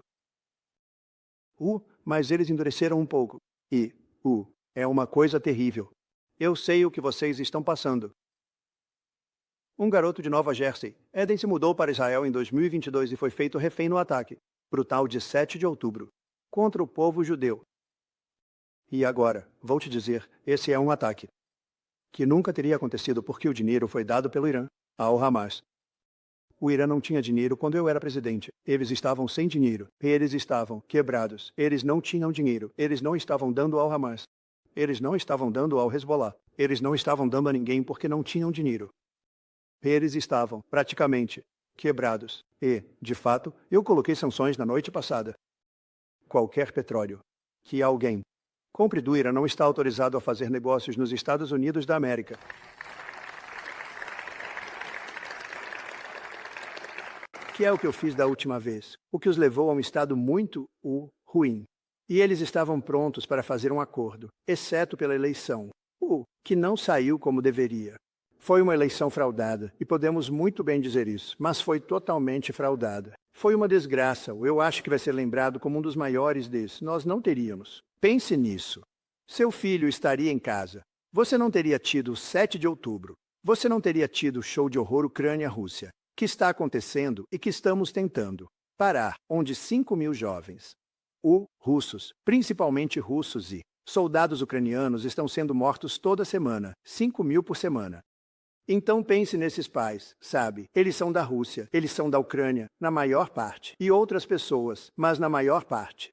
Mas eles endureceram um pouco. E, é uma coisa terrível. Eu sei o que vocês estão passando. Um garoto de Nova Jersey, Eden, se mudou para Israel em 2022 e foi feito refém no ataque brutal de 7 de outubro, contra o povo judeu. E agora, vou te dizer, esse é um ataque que nunca teria acontecido porque o dinheiro foi dado pelo Irã ao Hamas. O Irã não tinha dinheiro quando eu era presidente. Eles estavam sem dinheiro. Eles estavam quebrados. Eles não tinham dinheiro. Eles não estavam dando ao Hamas. Eles não estavam dando ao Hezbollah. Eles não estavam dando a ninguém porque não tinham dinheiro. Eles estavam, praticamente, quebrados. E, de fato, eu coloquei sanções na noite passada. Qualquer petróleo que alguém compre do Irã não está autorizado a fazer negócios nos Estados Unidos da América. Que é o que eu fiz da última vez. O que os levou a um estado muito ruim. E eles estavam prontos para fazer um acordo, exceto pela eleição, que não saiu como deveria. Foi uma eleição fraudada, e podemos muito bem dizer isso, mas foi totalmente fraudada. Foi uma desgraça, eu acho que vai ser lembrado como um dos maiores desses. Nós não teríamos. Pense nisso. Seu filho estaria em casa. Você não teria tido o 7 de outubro. Você não teria tido o show de horror Ucrânia-Rússia, que está acontecendo e que estamos tentando parar, onde 5.000 jovens, russos, principalmente russos e soldados ucranianos estão sendo mortos toda semana, 5.000 por semana. Então pense nesses pais, sabe? Eles são da Rússia, eles são da Ucrânia, na maior parte, e outras pessoas, mas na maior parte.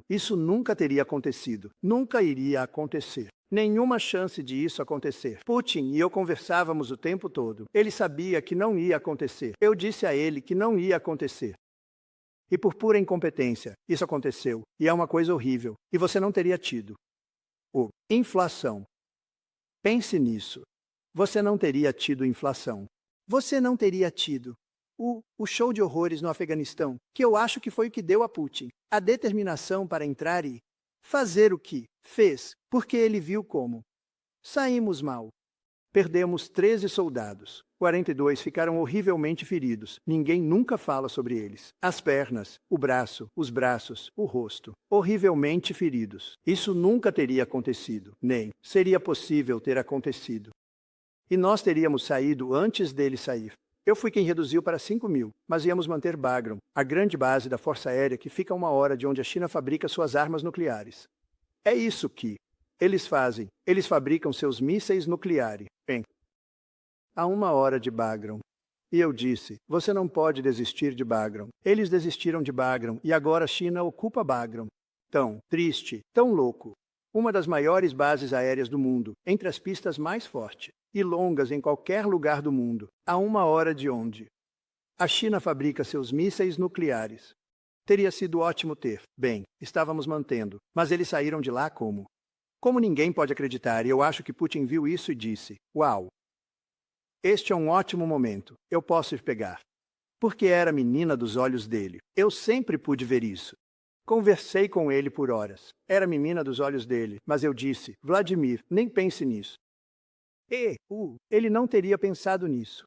Isso nunca teria acontecido, nunca iria acontecer. Nenhuma chance de isso acontecer. Putin e eu conversávamos o tempo todo. Ele sabia que não ia acontecer. Eu disse a ele que não ia acontecer. E por pura incompetência, isso aconteceu. E é uma coisa horrível. E você não teria tido. Inflação. Pense nisso. Você não teria tido inflação. Você não teria tido o show de horrores no Afeganistão, que eu acho que foi o que deu a Putin a determinação para entrar e fazer o que fez, porque ele viu como saímos mal. Perdemos 13 soldados. 42 ficaram horrivelmente feridos. Ninguém nunca fala sobre eles. As pernas, o braço, os braços, o rosto. Horrivelmente feridos. Isso nunca teria acontecido, nem seria possível ter acontecido. E nós teríamos saído antes dele sair. Eu fui quem reduziu para 5.000, mas íamos manter Bagram, a grande base da Força Aérea que fica a 1 hora de onde a China fabrica suas armas nucleares. É isso que eles fazem. Eles fabricam seus mísseis nucleares. A 1 hora de Bagram. E eu disse, você não pode desistir de Bagram. Eles desistiram de Bagram e agora a China ocupa Bagram. Tão triste, tão louco. Uma das maiores bases aéreas do mundo, entre as pistas mais fortes e longas em qualquer lugar do mundo, a 1 hora de onde a China fabrica seus mísseis nucleares. Teria sido ótimo ter. Bem, estávamos mantendo, mas eles saíram de lá como? Como ninguém pode acreditar, e eu acho que Putin viu isso e disse, uau! Este é um ótimo momento, eu posso ir pegar. Porque era a menina dos olhos dele. Eu sempre pude ver isso. Conversei com ele por horas. Era a menina dos olhos dele, mas eu disse, Vladimir, nem pense nisso. Ele não teria pensado nisso.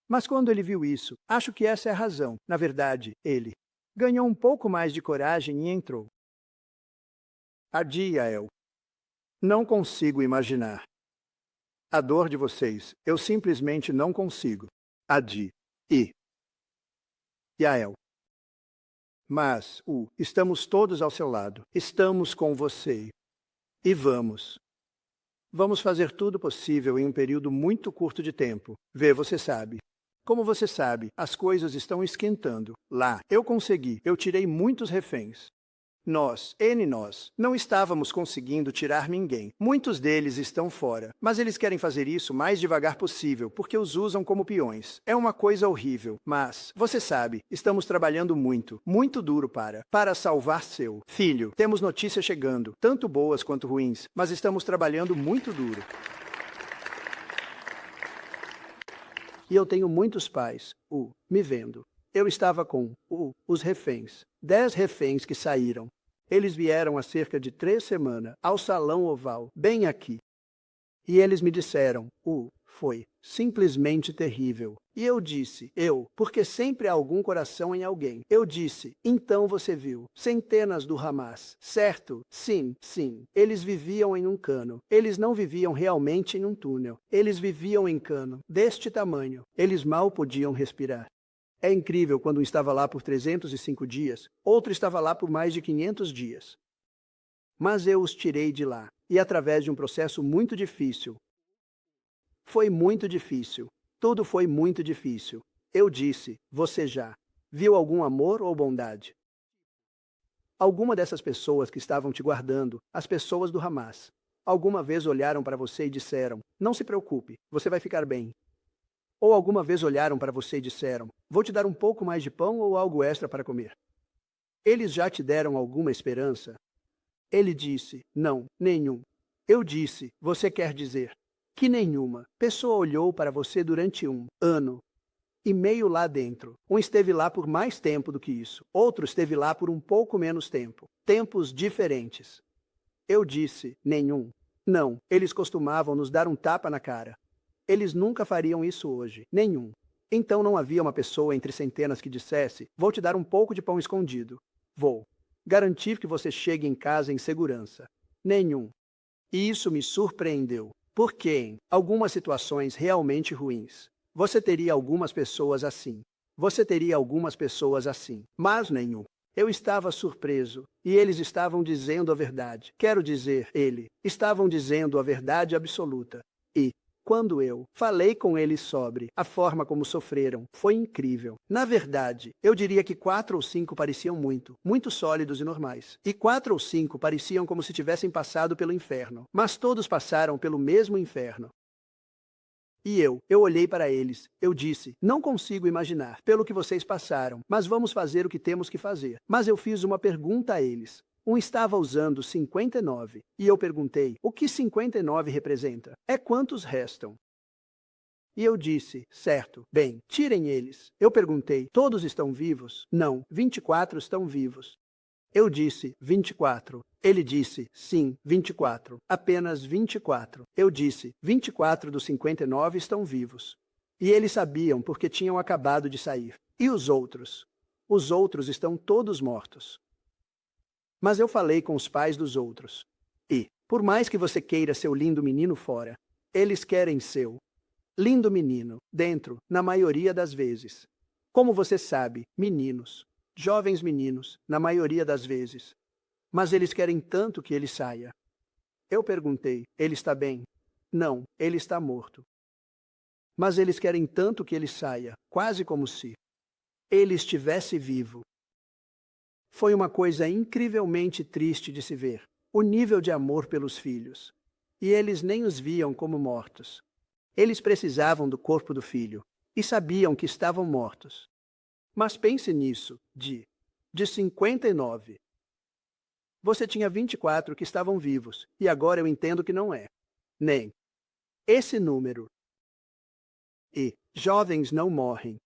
Mas quando ele viu isso, acho que essa é a razão. Na verdade, ele ganhou um pouco mais de coragem e entrou. Yael. Não consigo imaginar a dor de vocês. Eu simplesmente não consigo. Yael. Mas, estamos todos ao seu lado. Estamos com você. E vamos fazer tudo possível em um período muito curto de tempo. Você sabe. Como você sabe, as coisas estão esquentando. Lá, eu consegui. Eu tirei muitos reféns. Nós não estávamos conseguindo tirar ninguém. Muitos deles estão fora, mas eles querem fazer isso o mais devagar possível, porque os usam como peões. É uma coisa horrível, mas, você sabe, estamos trabalhando muito, muito duro para salvar seu filho. Temos notícias chegando, tanto boas quanto ruins, mas estamos trabalhando muito duro. E eu tenho muitos pais, me vendo. Eu estava com os reféns. 10 reféns que saíram. Eles vieram há cerca de 3 semanas ao Salão Oval, bem aqui. E eles me disseram, foi simplesmente terrível. E eu disse, porque sempre há algum coração em alguém. Eu disse, então você viu, centenas do Hamas, certo? Sim. Eles viviam em um cano. Eles não viviam realmente em um túnel. Eles viviam em cano, deste tamanho. Eles mal podiam respirar. É incrível quando um estava lá por 305 dias, outro estava lá por mais de 500 dias. Mas eu os tirei de lá, e através de um processo muito difícil. Foi muito difícil. Tudo foi muito difícil. Eu disse, você já viu algum amor ou bondade? Alguma dessas pessoas que estavam te guardando, as pessoas do Hamas, alguma vez olharam para você e disseram, não se preocupe, você vai ficar bem. Ou alguma vez olharam para você e disseram, vou te dar um pouco mais de pão ou algo extra para comer? Eles já te deram alguma esperança? Ele disse, não, nenhum. Eu disse, você quer dizer que nenhuma pessoa olhou para você durante um ano e meio lá dentro. Um esteve lá por mais tempo do que isso. Outro esteve lá por um pouco menos tempo. Tempos diferentes. Eu disse, nenhum. Não, eles costumavam nos dar um tapa na cara. Eles nunca fariam isso hoje. Nenhum. Então não havia uma pessoa entre centenas que dissesse, vou te dar um pouco de pão escondido. Vou garantir que você chegue em casa em segurança. Nenhum. E isso me surpreendeu. Porque em algumas situações realmente ruins, você teria algumas pessoas assim. Você teria algumas pessoas assim. Mas nenhum. Eu estava surpreso, e eles estavam dizendo a verdade. Quero dizer, estavam dizendo a verdade absoluta. E, quando eu falei com eles sobre a forma como sofreram, foi incrível. Na verdade, eu diria que 4 ou 5 pareciam muito sólidos e normais. E 4 ou 5 pareciam como se tivessem passado pelo inferno. Mas todos passaram pelo mesmo inferno. E eu olhei para eles. Eu disse, não consigo imaginar pelo que vocês passaram, mas vamos fazer o que temos que fazer. Mas eu fiz uma pergunta a eles. Um estava usando 59, e eu perguntei, o que 59 representa? É quantos restam? E eu disse, certo, bem, tirem eles. Eu perguntei, todos estão vivos? Não, 24 estão vivos. Eu disse, 24. Ele disse, sim, 24. Apenas 24. Eu disse, 24 dos 59 estão vivos. E eles sabiam porque tinham acabado de sair. E os outros? Os outros estão todos mortos. Mas eu falei com os pais dos outros. E, por mais que você queira seu lindo menino fora, eles querem seu lindo menino dentro, na maioria das vezes. Como você sabe, meninos, jovens meninos, na maioria das vezes. Mas eles querem tanto que ele saia. Eu perguntei, ele está bem? Não, ele está morto. Mas eles querem tanto que ele saia, quase como se ele estivesse vivo. Foi uma coisa incrivelmente triste de se ver, o nível de amor pelos filhos. E eles nem os viam como mortos. Eles precisavam do corpo do filho e sabiam que estavam mortos. Mas pense nisso, de 59. Você tinha 24 que estavam vivos, e agora eu entendo que não é. Nem esse número. E jovens não morrem.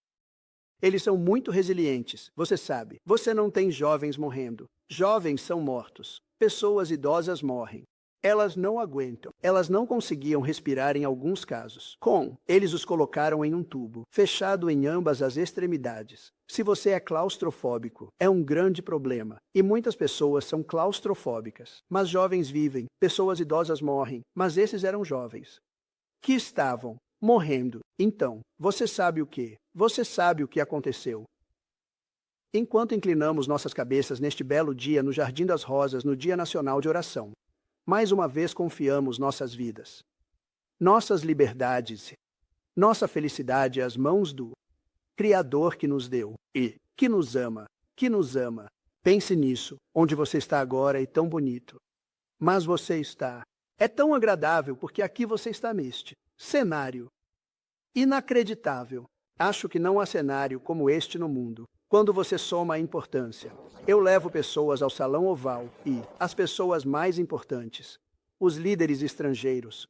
Eles são muito resilientes, você sabe. Você não tem jovens morrendo. Jovens são mortos. Pessoas idosas morrem. Elas não aguentam. Elas não conseguiam respirar em alguns casos. Eles os colocaram em um tubo, fechado em ambas as extremidades. Se você é claustrofóbico, é um grande problema. E muitas pessoas são claustrofóbicas. Mas jovens vivem. Pessoas idosas morrem. Mas esses eram jovens que estavam morrendo. Então, você sabe o que? Você sabe o que aconteceu. Enquanto inclinamos nossas cabeças neste belo dia no Jardim das Rosas, no Dia Nacional de Oração, mais uma vez confiamos nossas vidas, nossas liberdades, nossa felicidade às mãos do Criador que nos deu e que nos ama, que nos ama. Pense nisso, onde você está agora é tão bonito. Mas você está. É tão agradável porque aqui você está neste cenário inacreditável. Acho que não há cenário como este no mundo. Quando você soma a importância, eu levo pessoas ao Salão Oval e as pessoas mais importantes, os líderes estrangeiros,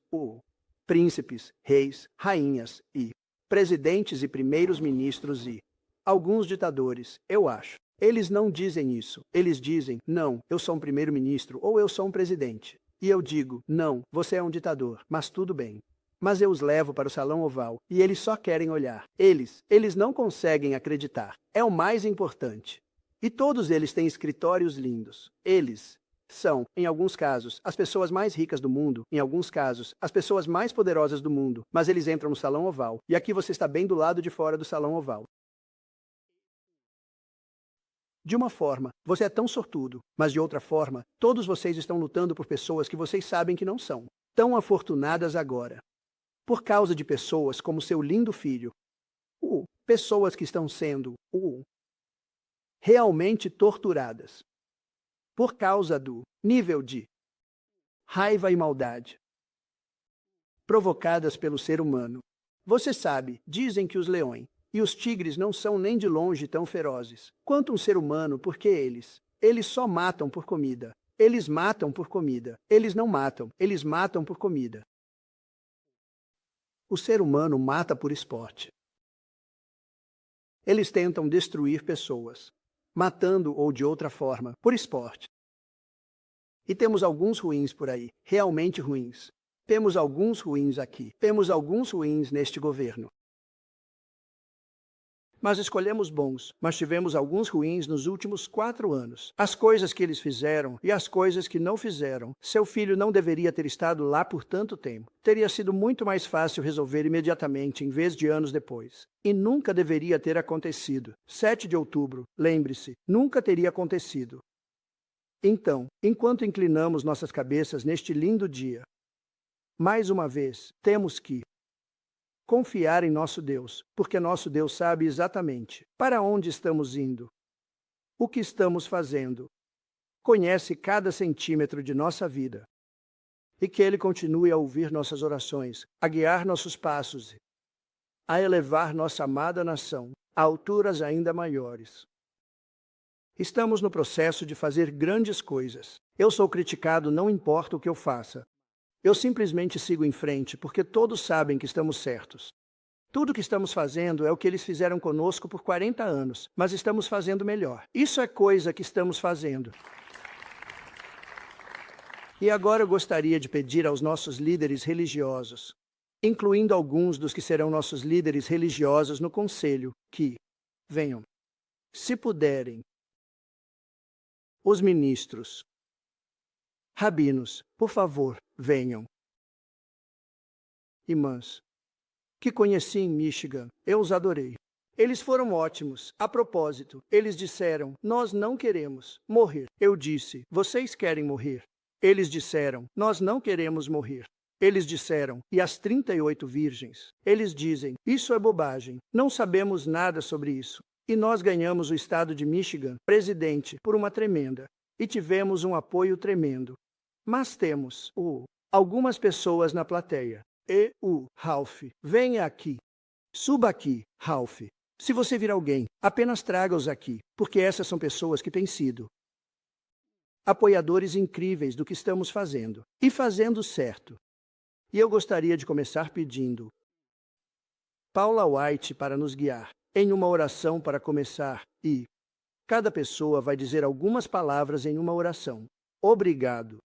príncipes, reis, rainhas e presidentes e primeiros ministros e alguns ditadores, eu acho. Eles não dizem isso. Eles dizem, não, eu sou um primeiro-ministro ou eu sou um presidente. E eu digo, não, você é um ditador, mas tudo bem. Mas eu os levo para o Salão Oval e eles só querem olhar. Eles não conseguem acreditar. É o mais importante. E todos eles têm escritórios lindos. Eles são, em alguns casos, as pessoas mais ricas do mundo, em alguns casos, as pessoas mais poderosas do mundo, mas eles entram no Salão Oval. E aqui você está bem do lado de fora do Salão Oval. De uma forma, você é tão sortudo, mas de outra forma, todos vocês estão lutando por pessoas que vocês sabem que não são tão afortunadas agora. Por causa de pessoas como seu lindo filho, pessoas que estão sendo realmente torturadas por causa do nível de raiva e maldade provocadas pelo ser humano. Você sabe, dizem que os leões e os tigres não são nem de longe tão ferozes quanto um ser humano, porque eles só matam por comida. Eles matam por comida. Eles não matam, eles matam por comida. O ser humano mata por esporte. Eles tentam destruir pessoas, matando ou de outra forma, por esporte. E temos alguns ruins por aí, realmente ruins. Temos alguns ruins aqui. Temos alguns ruins neste governo. Mas escolhemos bons, mas tivemos alguns ruins nos últimos 4 anos. As coisas que eles fizeram e as coisas que não fizeram. Seu filho não deveria ter estado lá por tanto tempo. Teria sido muito mais fácil resolver imediatamente, em vez de anos depois. E nunca deveria ter acontecido. 7 de outubro, lembre-se, nunca teria acontecido. Então, enquanto inclinamos nossas cabeças neste lindo dia, mais uma vez, temos que confiar em nosso Deus, porque nosso Deus sabe exatamente para onde estamos indo, o que estamos fazendo, conhece cada centímetro de nossa vida, e que Ele continue a ouvir nossas orações, a guiar nossos passos, a elevar nossa amada nação a alturas ainda maiores. Estamos no processo de fazer grandes coisas. Eu sou criticado, não importa o que eu faça. Eu simplesmente sigo em frente, porque todos sabem que estamos certos. Tudo o que estamos fazendo é o que eles fizeram conosco por 40 anos, mas estamos fazendo melhor. Isso é coisa que estamos fazendo. E agora eu gostaria de pedir aos nossos líderes religiosos, incluindo alguns dos que serão nossos líderes religiosos no conselho, que venham, se puderem. Os ministros, rabinos, por favor, venham. Irmãs, que conheci em Michigan, eu os adorei. Eles foram ótimos. A propósito, eles disseram, nós não queremos morrer. Eu disse, vocês querem morrer? Eles disseram, nós não queremos morrer. Eles disseram, e as 38 virgens? Eles dizem, isso é bobagem, não sabemos nada sobre isso. E nós ganhamos o estado de Michigan, presidente, por uma tremenda. E tivemos um apoio tremendo. Mas temos algumas pessoas na plateia. E Ralph, venha aqui. Suba aqui, Ralph. Se você vir alguém, apenas traga-os aqui, porque essas são pessoas que têm sido apoiadores incríveis do que estamos fazendo e fazendo certo. E eu gostaria de começar pedindo Paula White para nos guiar em uma oração para começar e cada pessoa vai dizer algumas palavras em uma oração. Obrigado.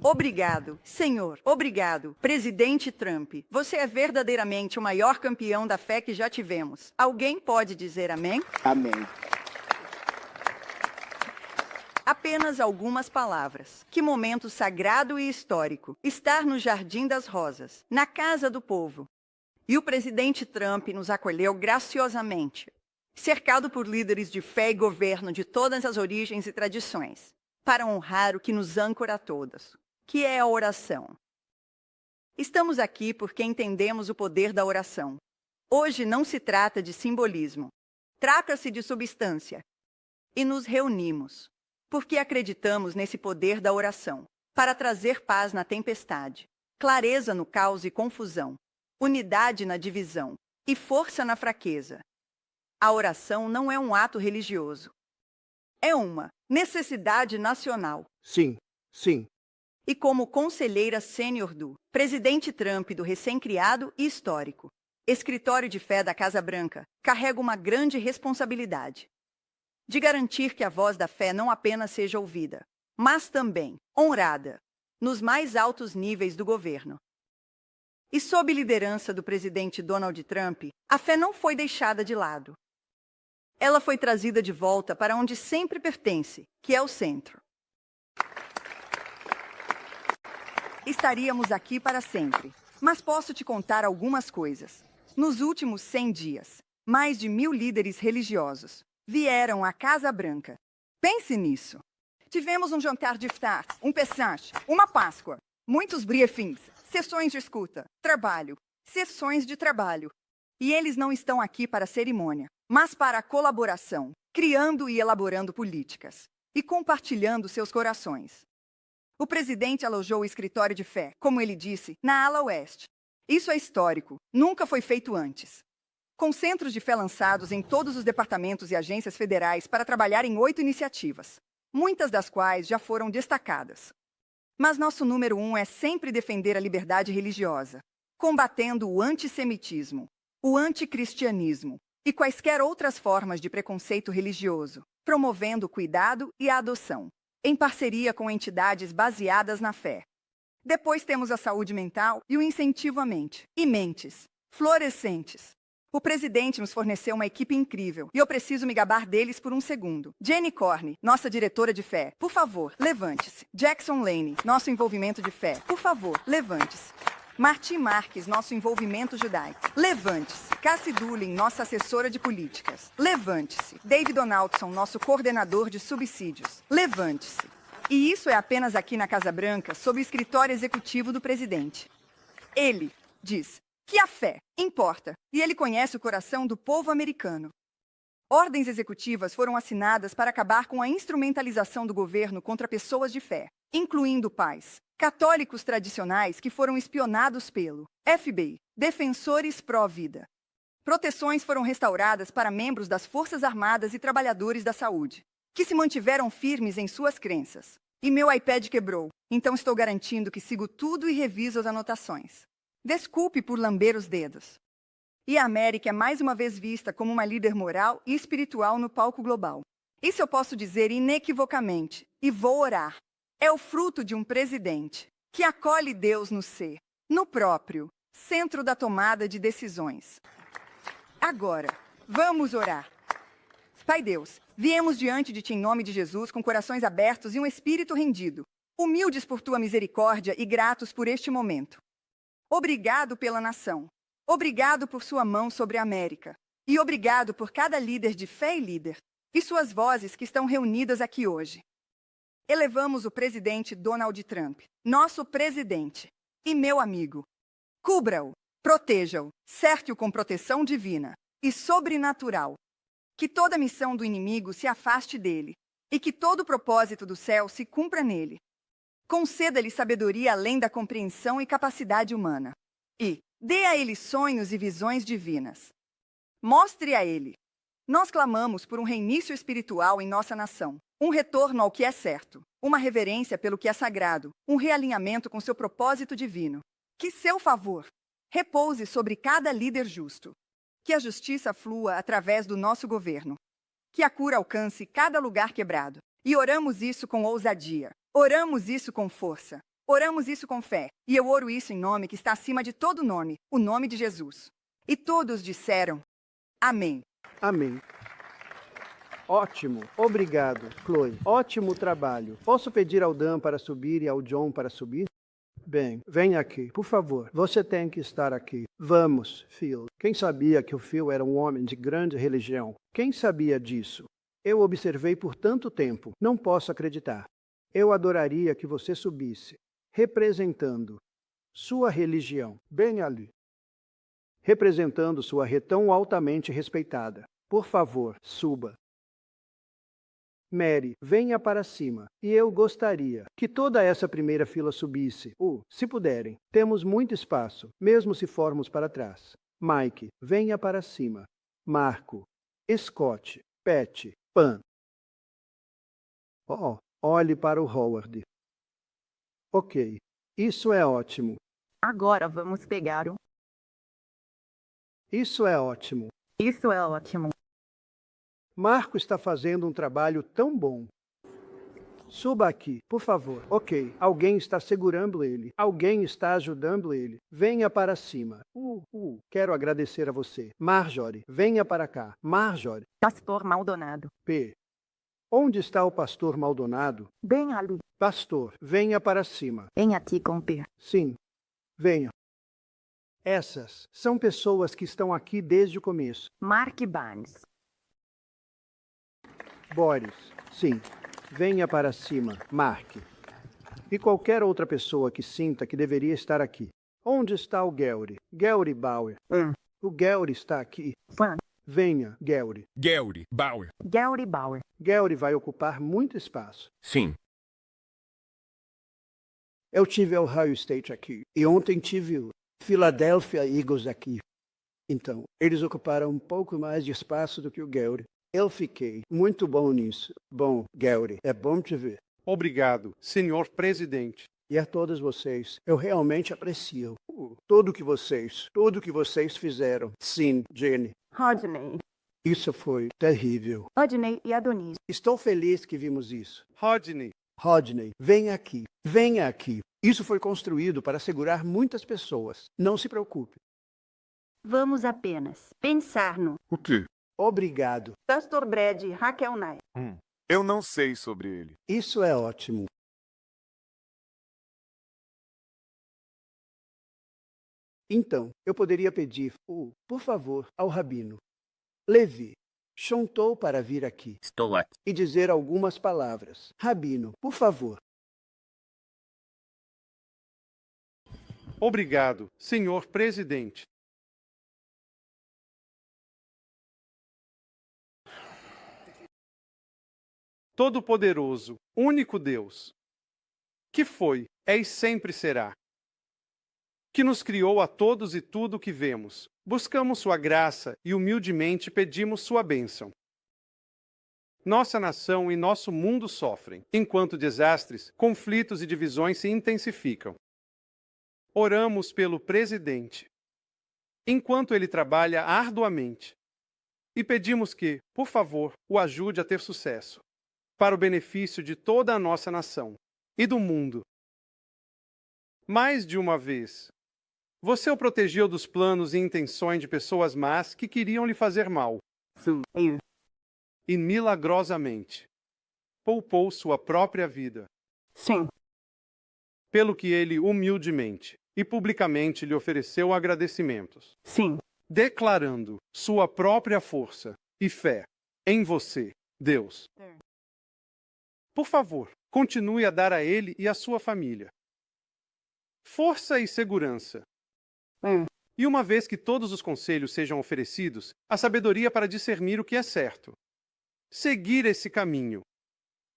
Obrigado, Senhor. Obrigado, Presidente Trump. Você é verdadeiramente o maior campeão da fé que já tivemos. Alguém pode dizer amém? Amém. Apenas algumas palavras. Que momento sagrado e histórico. Estar no Jardim das Rosas, na casa do povo. E o presidente Trump nos acolheu graciosamente, cercado por líderes de fé e governo de todas as origens e tradições, para honrar o que nos âncora a todos, que é a oração. Estamos aqui porque entendemos o poder da oração. Hoje não se trata de simbolismo, trata-se de substância. E nos reunimos, porque acreditamos nesse poder da oração, para trazer paz na tempestade, clareza no caos e confusão, unidade na divisão e força na fraqueza. A oração não é um ato religioso. É uma necessidade nacional. Sim, sim. E como conselheira sênior do presidente Trump do recém-criado e histórico Escritório de Fé da Casa Branca, carrego uma grande responsabilidade de garantir que a voz da fé não apenas seja ouvida, mas também honrada nos mais altos níveis do governo. E sob liderança do presidente Donald Trump, a fé não foi deixada de lado. Ela foi trazida de volta para onde sempre pertence, que é o centro. Estaríamos aqui para sempre, mas posso te contar algumas coisas. Nos últimos 100 dias, mais de 1.000 líderes religiosos vieram à Casa Branca. Pense nisso. Tivemos um jantar de iftar, um Pesach, uma Páscoa, muitos briefings, sessões de escuta, trabalho, sessões de trabalho. E eles não estão aqui para cerimônia, mas para a colaboração, criando e elaborando políticas e compartilhando seus corações. O presidente alojou o escritório de fé, como ele disse, na ala oeste. Isso é histórico, nunca foi feito antes. Com centros de fé lançados em todos os departamentos e agências federais para trabalhar em 8 iniciativas, muitas das quais já foram destacadas. Mas nosso número 1 é sempre defender a liberdade religiosa. combatendo o antissemitismo, o anticristianismo e quaisquer outras formas de preconceito religioso, promovendo o cuidado e a adoção, em parceria com entidades baseadas na fé. Depois temos a saúde mental e o incentivo à mente. E mentes florescentes. O presidente nos forneceu uma equipe incrível e eu preciso me gabar deles por um segundo. Jenny Corney, nossa diretora de fé. Por favor, levante-se. Jackson Lane, nosso envolvimento de fé. Por favor, levante-se. Martim Marques, nosso envolvimento judaico. Levante-se. Cassie Doolin, nossa assessora de políticas. Levante-se. David Donaldson, nosso coordenador de subsídios. Levante-se. E isso é apenas aqui na Casa Branca, sob o escritório executivo do presidente. Ele diz que a fé importa e ele conhece o coração do povo americano. Ordens executivas foram assinadas para acabar com a instrumentalização do governo contra pessoas de fé, incluindo pais, católicos tradicionais que foram espionados pelo FBI, defensores pró-vida. Proteções foram restauradas para membros das Forças Armadas e trabalhadores da saúde, que se mantiveram firmes em suas crenças. E meu iPad quebrou, então estou garantindo que sigo tudo e reviso as anotações. Desculpe por lamber os dedos. E a América é mais uma vez vista como uma líder moral e espiritual no palco global. Isso eu posso dizer inequivocamente, e vou orar. É o fruto de um presidente que acolhe Deus no ser, no próprio centro da tomada de decisões. Agora, vamos orar. Pai Deus, viemos diante de Ti em nome de Jesus com corações abertos e um espírito rendido, humildes por Tua misericórdia e gratos por este momento. Obrigado pela nação. Obrigado por sua mão sobre a América. E obrigado por cada líder de fé e líder, e suas vozes que estão reunidas aqui hoje. Elevamos o presidente Donald Trump, nosso presidente, e meu amigo. Cubra-o, proteja-o, certe-o com proteção divina e sobrenatural. Que toda missão do inimigo se afaste dele, e que todo o propósito do céu se cumpra nele. Conceda-lhe sabedoria além da compreensão e capacidade humana. E dê a ele sonhos e visões divinas. Mostre a ele. Nós clamamos por um reinício espiritual em nossa nação, um retorno ao que é certo, uma reverência pelo que é sagrado, um realinhamento com seu propósito divino. Que seu favor repouse sobre cada líder justo. Que a justiça flua através do nosso governo. Que a cura alcance cada lugar quebrado. E oramos isso com ousadia. Oramos isso com força. Oramos isso com fé. E eu oro isso em nome que está acima de todo nome, o nome de Jesus. E todos disseram, amém. Amém. Ótimo. Obrigado, Chloe. Ótimo trabalho. Posso pedir ao Dan para subir e ao John para subir? Bem, vem aqui, por favor. Você tem que estar aqui. Vamos, Phil. Quem sabia que o Phil era um homem de grande religião? Quem sabia disso? Eu observei por tanto tempo. Não posso acreditar. Eu adoraria que você subisse, representando sua religião, bem ali. Representando sua rede tão altamente respeitada. Por favor, suba. Mary, venha para cima. E eu gostaria que toda essa primeira fila subisse. Se puderem. Temos muito espaço, mesmo se formos para trás. Mike, venha para cima. Marco, Scott, Pat, Pan. Olhe para o Howard. Ok, isso é ótimo. Agora vamos pegar um. Isso é ótimo. Isso é ótimo. Marco está fazendo um trabalho tão bom. Suba aqui, por favor. Ok, alguém está segurando ele. Alguém está ajudando ele. Venha para cima. Quero agradecer a você. Marjorie, venha para cá. Marjorie. Pastor Maldonado. P. Onde está o pastor Maldonado? Bem ali. Pastor, venha para cima. Venha aqui com P. Sim, venha. Essas são pessoas que estão aqui desde o começo. Mark Barnes. Boris, sim. Venha para cima, Mark. E qualquer outra pessoa que sinta que deveria estar aqui. Onde está o Gary? Gary Bauer. O Gary está aqui. Venha, Gary. Gary Bauer. Gary Bauer. Gary vai ocupar muito espaço. Sim. Eu tive o Ohio State aqui. E ontem tive o Philadelphia Eagles aqui. Então, eles ocuparam um pouco mais de espaço do que o Gary. Eu fiquei muito bom nisso. Bom, Gary, é bom te ver. Obrigado, senhor presidente. E a todos vocês, eu realmente aprecio Tudo que vocês fizeram. Sim, Jenny. Rodney. Isso foi terrível. Rodney e Adonis. Estou feliz que vimos isso. Rodney. Rodney, venha aqui. Venha aqui. Isso foi construído para segurar muitas pessoas. Não se preocupe. Vamos apenas pensar no O quê? Obrigado. Pastor Brad e Raquel Nair. Eu não sei sobre ele. Isso é ótimo. Então, eu poderia pedir, por favor, ao rabino. Levi, chontou para vir aqui Estou aqui. e dizer algumas palavras. Rabino, por favor. Obrigado, senhor presidente. Todo-Poderoso, único Deus, que foi, é e sempre será, que nos criou a todos e tudo o que vemos. Buscamos sua graça e humildemente pedimos sua bênção. Nossa nação e nosso mundo sofrem, enquanto desastres, conflitos e divisões se intensificam. Oramos pelo presidente, enquanto ele trabalha arduamente, e pedimos que, por favor, o ajude a ter sucesso, para o benefício de toda a nossa nação e do mundo. Mais de uma vez, você o protegeu dos planos e intenções de pessoas más que queriam lhe fazer mal. Sim. E milagrosamente poupou sua própria vida. Sim. Pelo que ele humildemente e publicamente lhe ofereceu agradecimentos, Sim. declarando sua própria força e fé em você, Deus. Por favor, continue a dar a ele e à sua família força e segurança. E uma vez que todos os conselhos sejam oferecidos, a sabedoria para discernir o que é certo, seguir esse caminho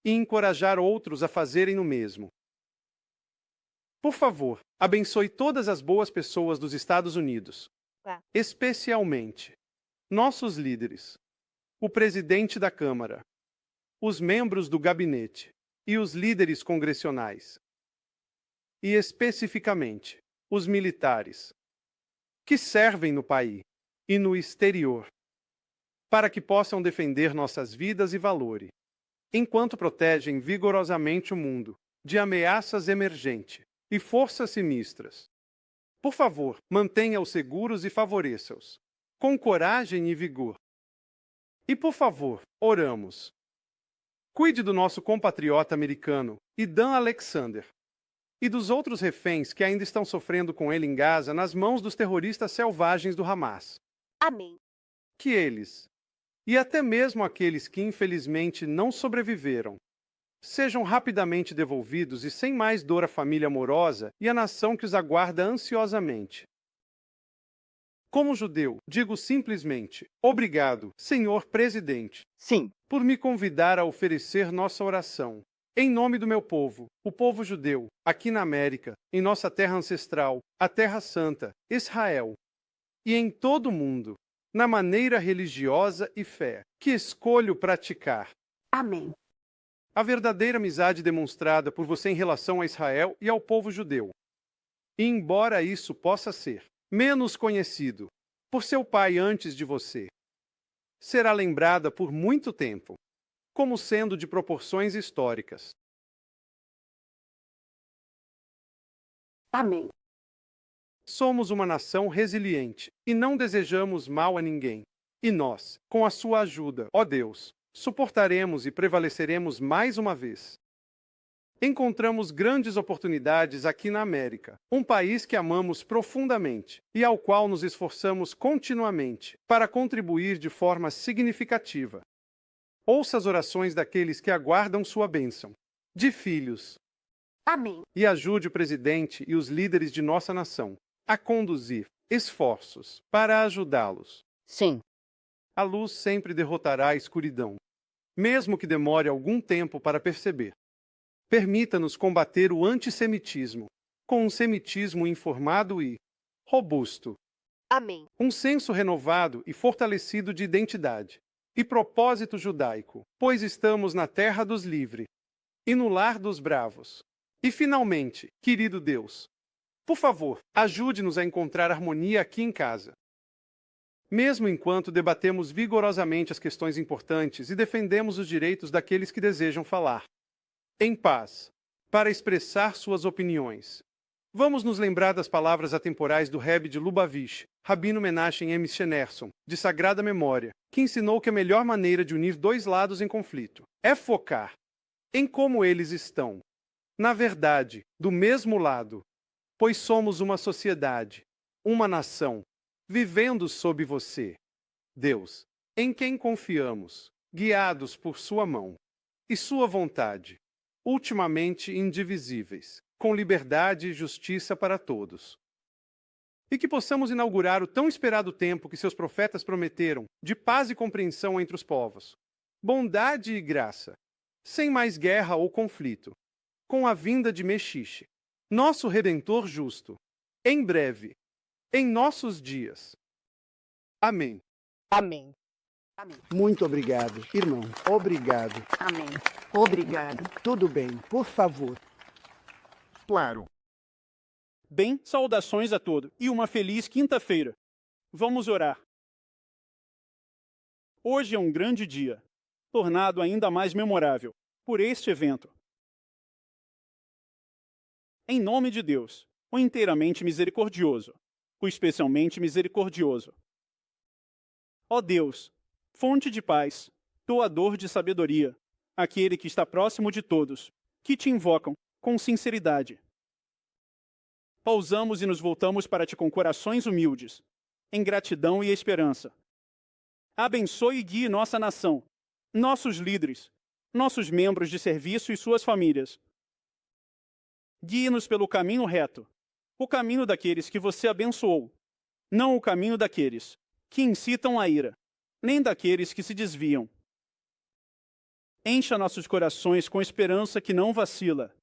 e encorajar outros a fazerem o mesmo. Por favor, abençoe todas as boas pessoas dos Estados Unidos, especialmente nossos líderes, o presidente da Câmara, os membros do gabinete e os líderes congressionais, e especificamente os militares, que servem no país e no exterior, para que possam defender nossas vidas e valores, enquanto protegem vigorosamente o mundo de ameaças emergentes e forças sinistras. Por favor, mantenha-os seguros e favoreça-os, com coragem e vigor. E por favor, oramos. Cuide do nosso compatriota americano, Idan Alexander, e dos outros reféns que ainda estão sofrendo com ele em Gaza nas mãos dos terroristas selvagens do Hamas. Amém. Que eles, e até mesmo aqueles que infelizmente não sobreviveram, sejam rapidamente devolvidos e sem mais dor à família amorosa e à nação que os aguarda ansiosamente. Como judeu, digo simplesmente, obrigado, senhor presidente, Sim. por me convidar a oferecer nossa oração. Em nome do meu povo, o povo judeu, aqui na América, em nossa terra ancestral, a Terra Santa, Israel, e em todo o mundo, na maneira religiosa e fé que escolho praticar. Amém. A verdadeira amizade demonstrada por você em relação a Israel e ao povo judeu. E embora isso possa ser menos conhecido por seu pai antes de você, será lembrada por muito tempo como sendo de proporções históricas. Amém. Somos uma nação resiliente e não desejamos mal a ninguém. E nós, com a sua ajuda, ó Deus, suportaremos e prevaleceremos mais uma vez. Encontramos grandes oportunidades aqui na América, um país que amamos profundamente e ao qual nos esforçamos continuamente para contribuir de forma significativa. Ouça as orações daqueles que aguardam sua bênção, de filhos, Amém. e ajude o presidente e os líderes de nossa nação a conduzir esforços para ajudá-los. Sim. A luz sempre derrotará a escuridão, mesmo que demore algum tempo para perceber. Permita-nos combater o antissemitismo com um semitismo informado e robusto, Amém. um senso renovado e fortalecido de identidade e propósito judaico, pois estamos na terra dos livres e no lar dos bravos. E finalmente, querido Deus, Por favor, ajude-nos a encontrar harmonia aqui em casa. Mesmo enquanto debatemos vigorosamente as questões importantes e defendemos os direitos daqueles que desejam falar em paz, para expressar suas opiniões. Vamos nos lembrar das palavras atemporais do Rebbe de Lubavitch, Rabino Menachem M. Schneerson, de sagrada memória, que ensinou que a melhor maneira de unir dois lados em conflito é focar em como eles estão, na verdade, do mesmo lado, pois somos uma sociedade, uma nação, vivendo sob você, Deus, em quem confiamos, guiados por sua mão e sua vontade, ultimamente indivisíveis, com liberdade e justiça para todos. E que possamos inaugurar o tão esperado tempo que seus profetas prometeram, de paz e compreensão entre os povos, bondade e graça, sem mais guerra ou conflito, com a vinda de Mexixe, nosso Redentor justo, em breve, em nossos dias. Amém. Amém. Muito obrigado, irmão. Obrigado. Amém. Obrigado. Tudo bem, por favor. Claro. Bem, saudações a todos e uma feliz quinta-feira. Vamos orar. Hoje é um grande dia, tornado ainda mais memorável por este evento. Em nome de Deus, o inteiramente misericordioso, o especialmente misericordioso. Ó Deus, fonte de paz, doador de sabedoria, aquele que está próximo de todos, que te invocam com sinceridade. Pausamos e nos voltamos para ti com corações humildes, em gratidão e esperança. Abençoe e guie nossa nação, nossos líderes, nossos membros de serviço e suas famílias. Guie-nos pelo caminho reto, o caminho daqueles que você abençoou, não o caminho daqueles que incitam a ira, nem daqueles que se desviam. Encha nossos corações com esperança que não vacila,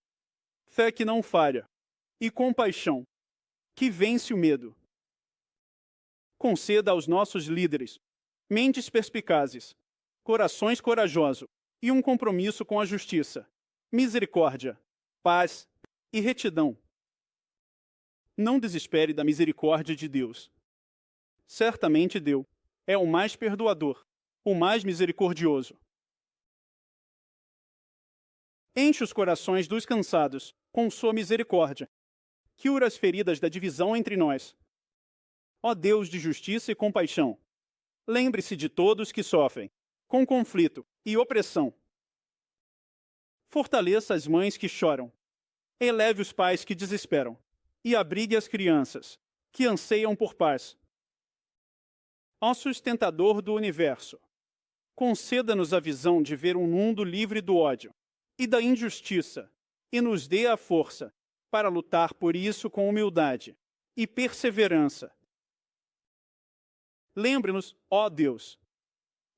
fé que não falha, e compaixão, que vence o medo. Conceda aos nossos líderes mentes perspicazes, corações corajosos e um compromisso com a justiça, misericórdia, paz e retidão. Não desespere da misericórdia de Deus. Certamente Deus é o mais perdoador, o mais misericordioso. Enche os corações dos cansados com sua misericórdia. Cura as feridas da divisão entre nós. Ó Deus de justiça e compaixão, lembre-se de todos que sofrem, com conflito e opressão. Fortaleça as mães que choram, eleve os pais que desesperam, e abrigue as crianças, que anseiam por paz. Ó sustentador do universo, conceda-nos a visão de ver um mundo livre do ódio e da injustiça, e nos dê a força para lutar por isso com humildade e perseverança. Lembre-nos, ó Deus,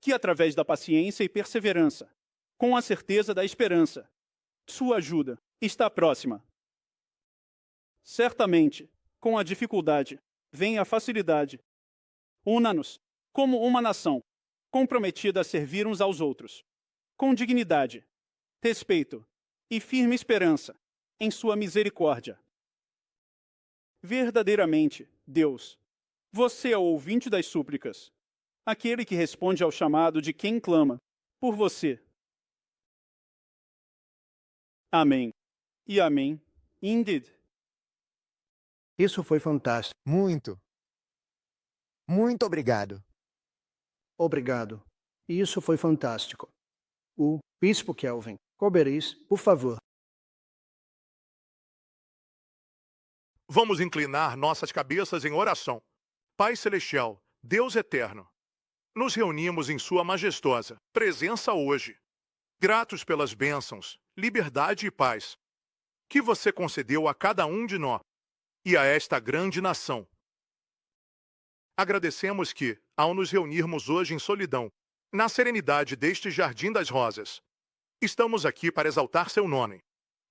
que através da paciência e perseverança, com a certeza da esperança, sua ajuda está próxima. Certamente, com a dificuldade, vem a facilidade. Una-nos como uma nação, comprometida a servir uns aos outros, com dignidade, respeito e firme esperança em sua misericórdia. Verdadeiramente, Deus, você é o ouvinte das súplicas, aquele que responde ao chamado de quem clama por você. Amém. E amém. Indeed. Isso foi fantástico. Muito. Muito obrigado. Obrigado. Isso foi fantástico. O Bispo Kelvin, Coberis, por favor. Vamos inclinar nossas cabeças em oração. Pai Celestial, Deus Eterno, nos reunimos em Sua majestosa presença hoje, gratos pelas bênçãos, liberdade e paz que você concedeu a cada um de nós e a esta grande nação. Agradecemos que, ao nos reunirmos hoje em solidão, na serenidade deste Jardim das Rosas, estamos aqui para exaltar seu nome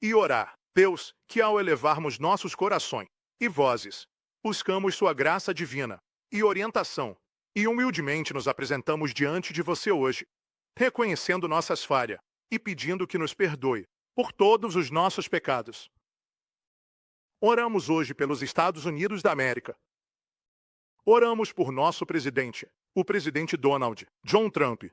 e orar, Deus, que ao elevarmos nossos corações e vozes, buscamos sua graça divina e orientação, e humildemente nos apresentamos diante de você hoje, reconhecendo nossas falhas e pedindo que nos perdoe por todos os nossos pecados. Oramos hoje pelos Estados Unidos da América. Oramos por nosso presidente, o presidente Donald John Trump.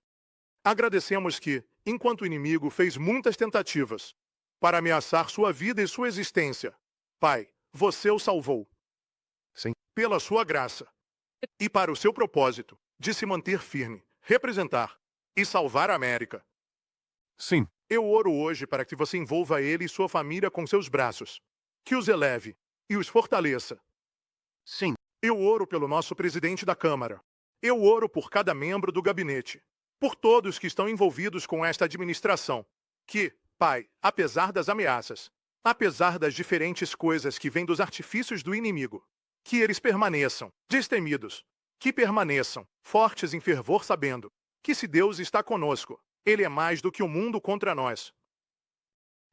Agradecemos que, enquanto o inimigo fez muitas tentativas para ameaçar sua vida e sua existência, Pai, você o salvou. Sim. Pela sua graça e para o seu propósito de se manter firme, representar e salvar a América. Sim. Eu oro hoje para que você envolva ele e sua família com seus braços, que os eleve e os fortaleça. Sim. Eu oro pelo nosso presidente da Câmara. Eu oro por cada membro do gabinete, por todos que estão envolvidos com esta administração, que, Pai, apesar das ameaças, apesar das diferentes coisas que vêm dos artifícios do inimigo, que eles permaneçam destemidos, que permaneçam fortes em fervor, sabendo que se Deus está conosco, Ele é mais do que o mundo contra nós.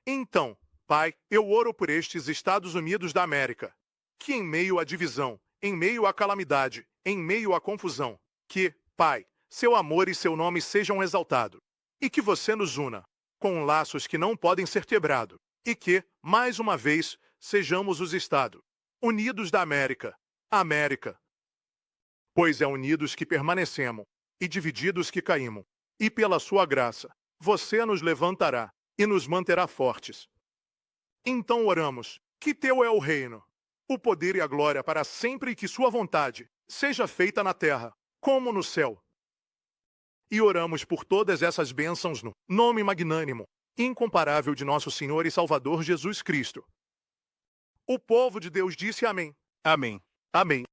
Então, Pai, eu oro por estes Estados Unidos da América, que em meio à divisão, em meio à calamidade, em meio à confusão, que, Pai, seu amor e seu nome sejam exaltados, e que você nos una com laços que não podem ser quebrados, e que, mais uma vez, sejamos os Estados Unidos da América, América. Pois é unidos que permanecemos, e divididos que caímos, e pela sua graça, você nos levantará e nos manterá fortes. Então oramos, que teu é o reino, o poder e a glória para sempre, e que sua vontade seja feita na terra, como no céu. E oramos por todas essas bênçãos no nome magnânimo, incomparável de nosso Senhor e Salvador Jesus Cristo. O povo de Deus disse amém. Amém. Amém.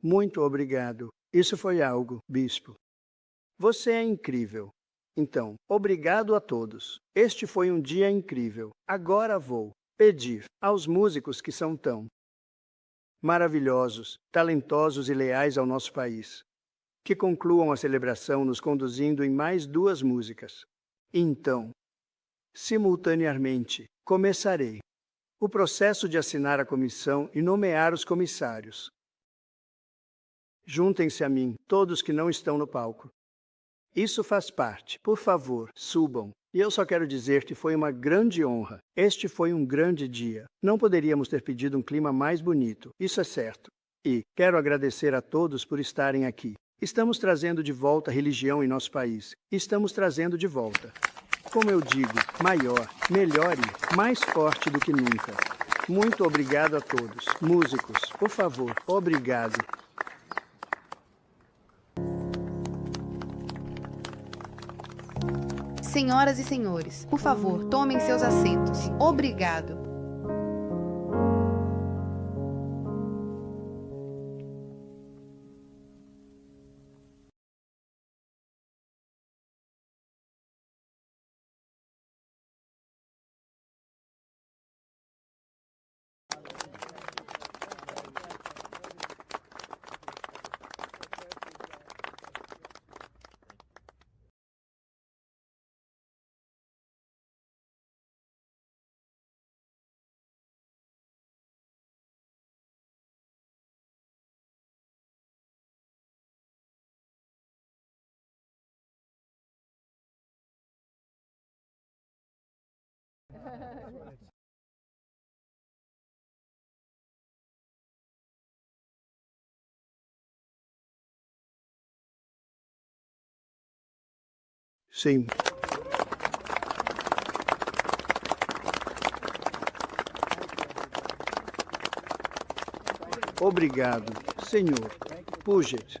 Muito obrigado. Isso foi algo, bispo. Você é incrível. Então, obrigado a todos. Este foi um dia incrível. Agora vou pedir aos músicos que são tão maravilhosos, talentosos e leais ao nosso país, que concluam a celebração nos conduzindo em mais 2 músicas. Então, simultaneamente, começarei o processo de assinar a comissão e nomear os comissários. Juntem-se a mim, todos que não estão no palco. Isso faz parte. Por favor, subam. E eu só quero dizer que foi uma grande honra. Este foi um grande dia. Não poderíamos ter pedido um clima mais bonito. Isso é certo. E quero agradecer a todos por estarem aqui. Estamos trazendo de volta a religião em nosso país. Estamos trazendo de volta. Como eu digo, maior, melhor e mais forte do que nunca. Muito obrigado a todos. Músicos, por favor, obrigado. Senhoras e senhores, por favor, tomem seus assentos. Obrigado. Sim. Obrigado, senhor. Puget.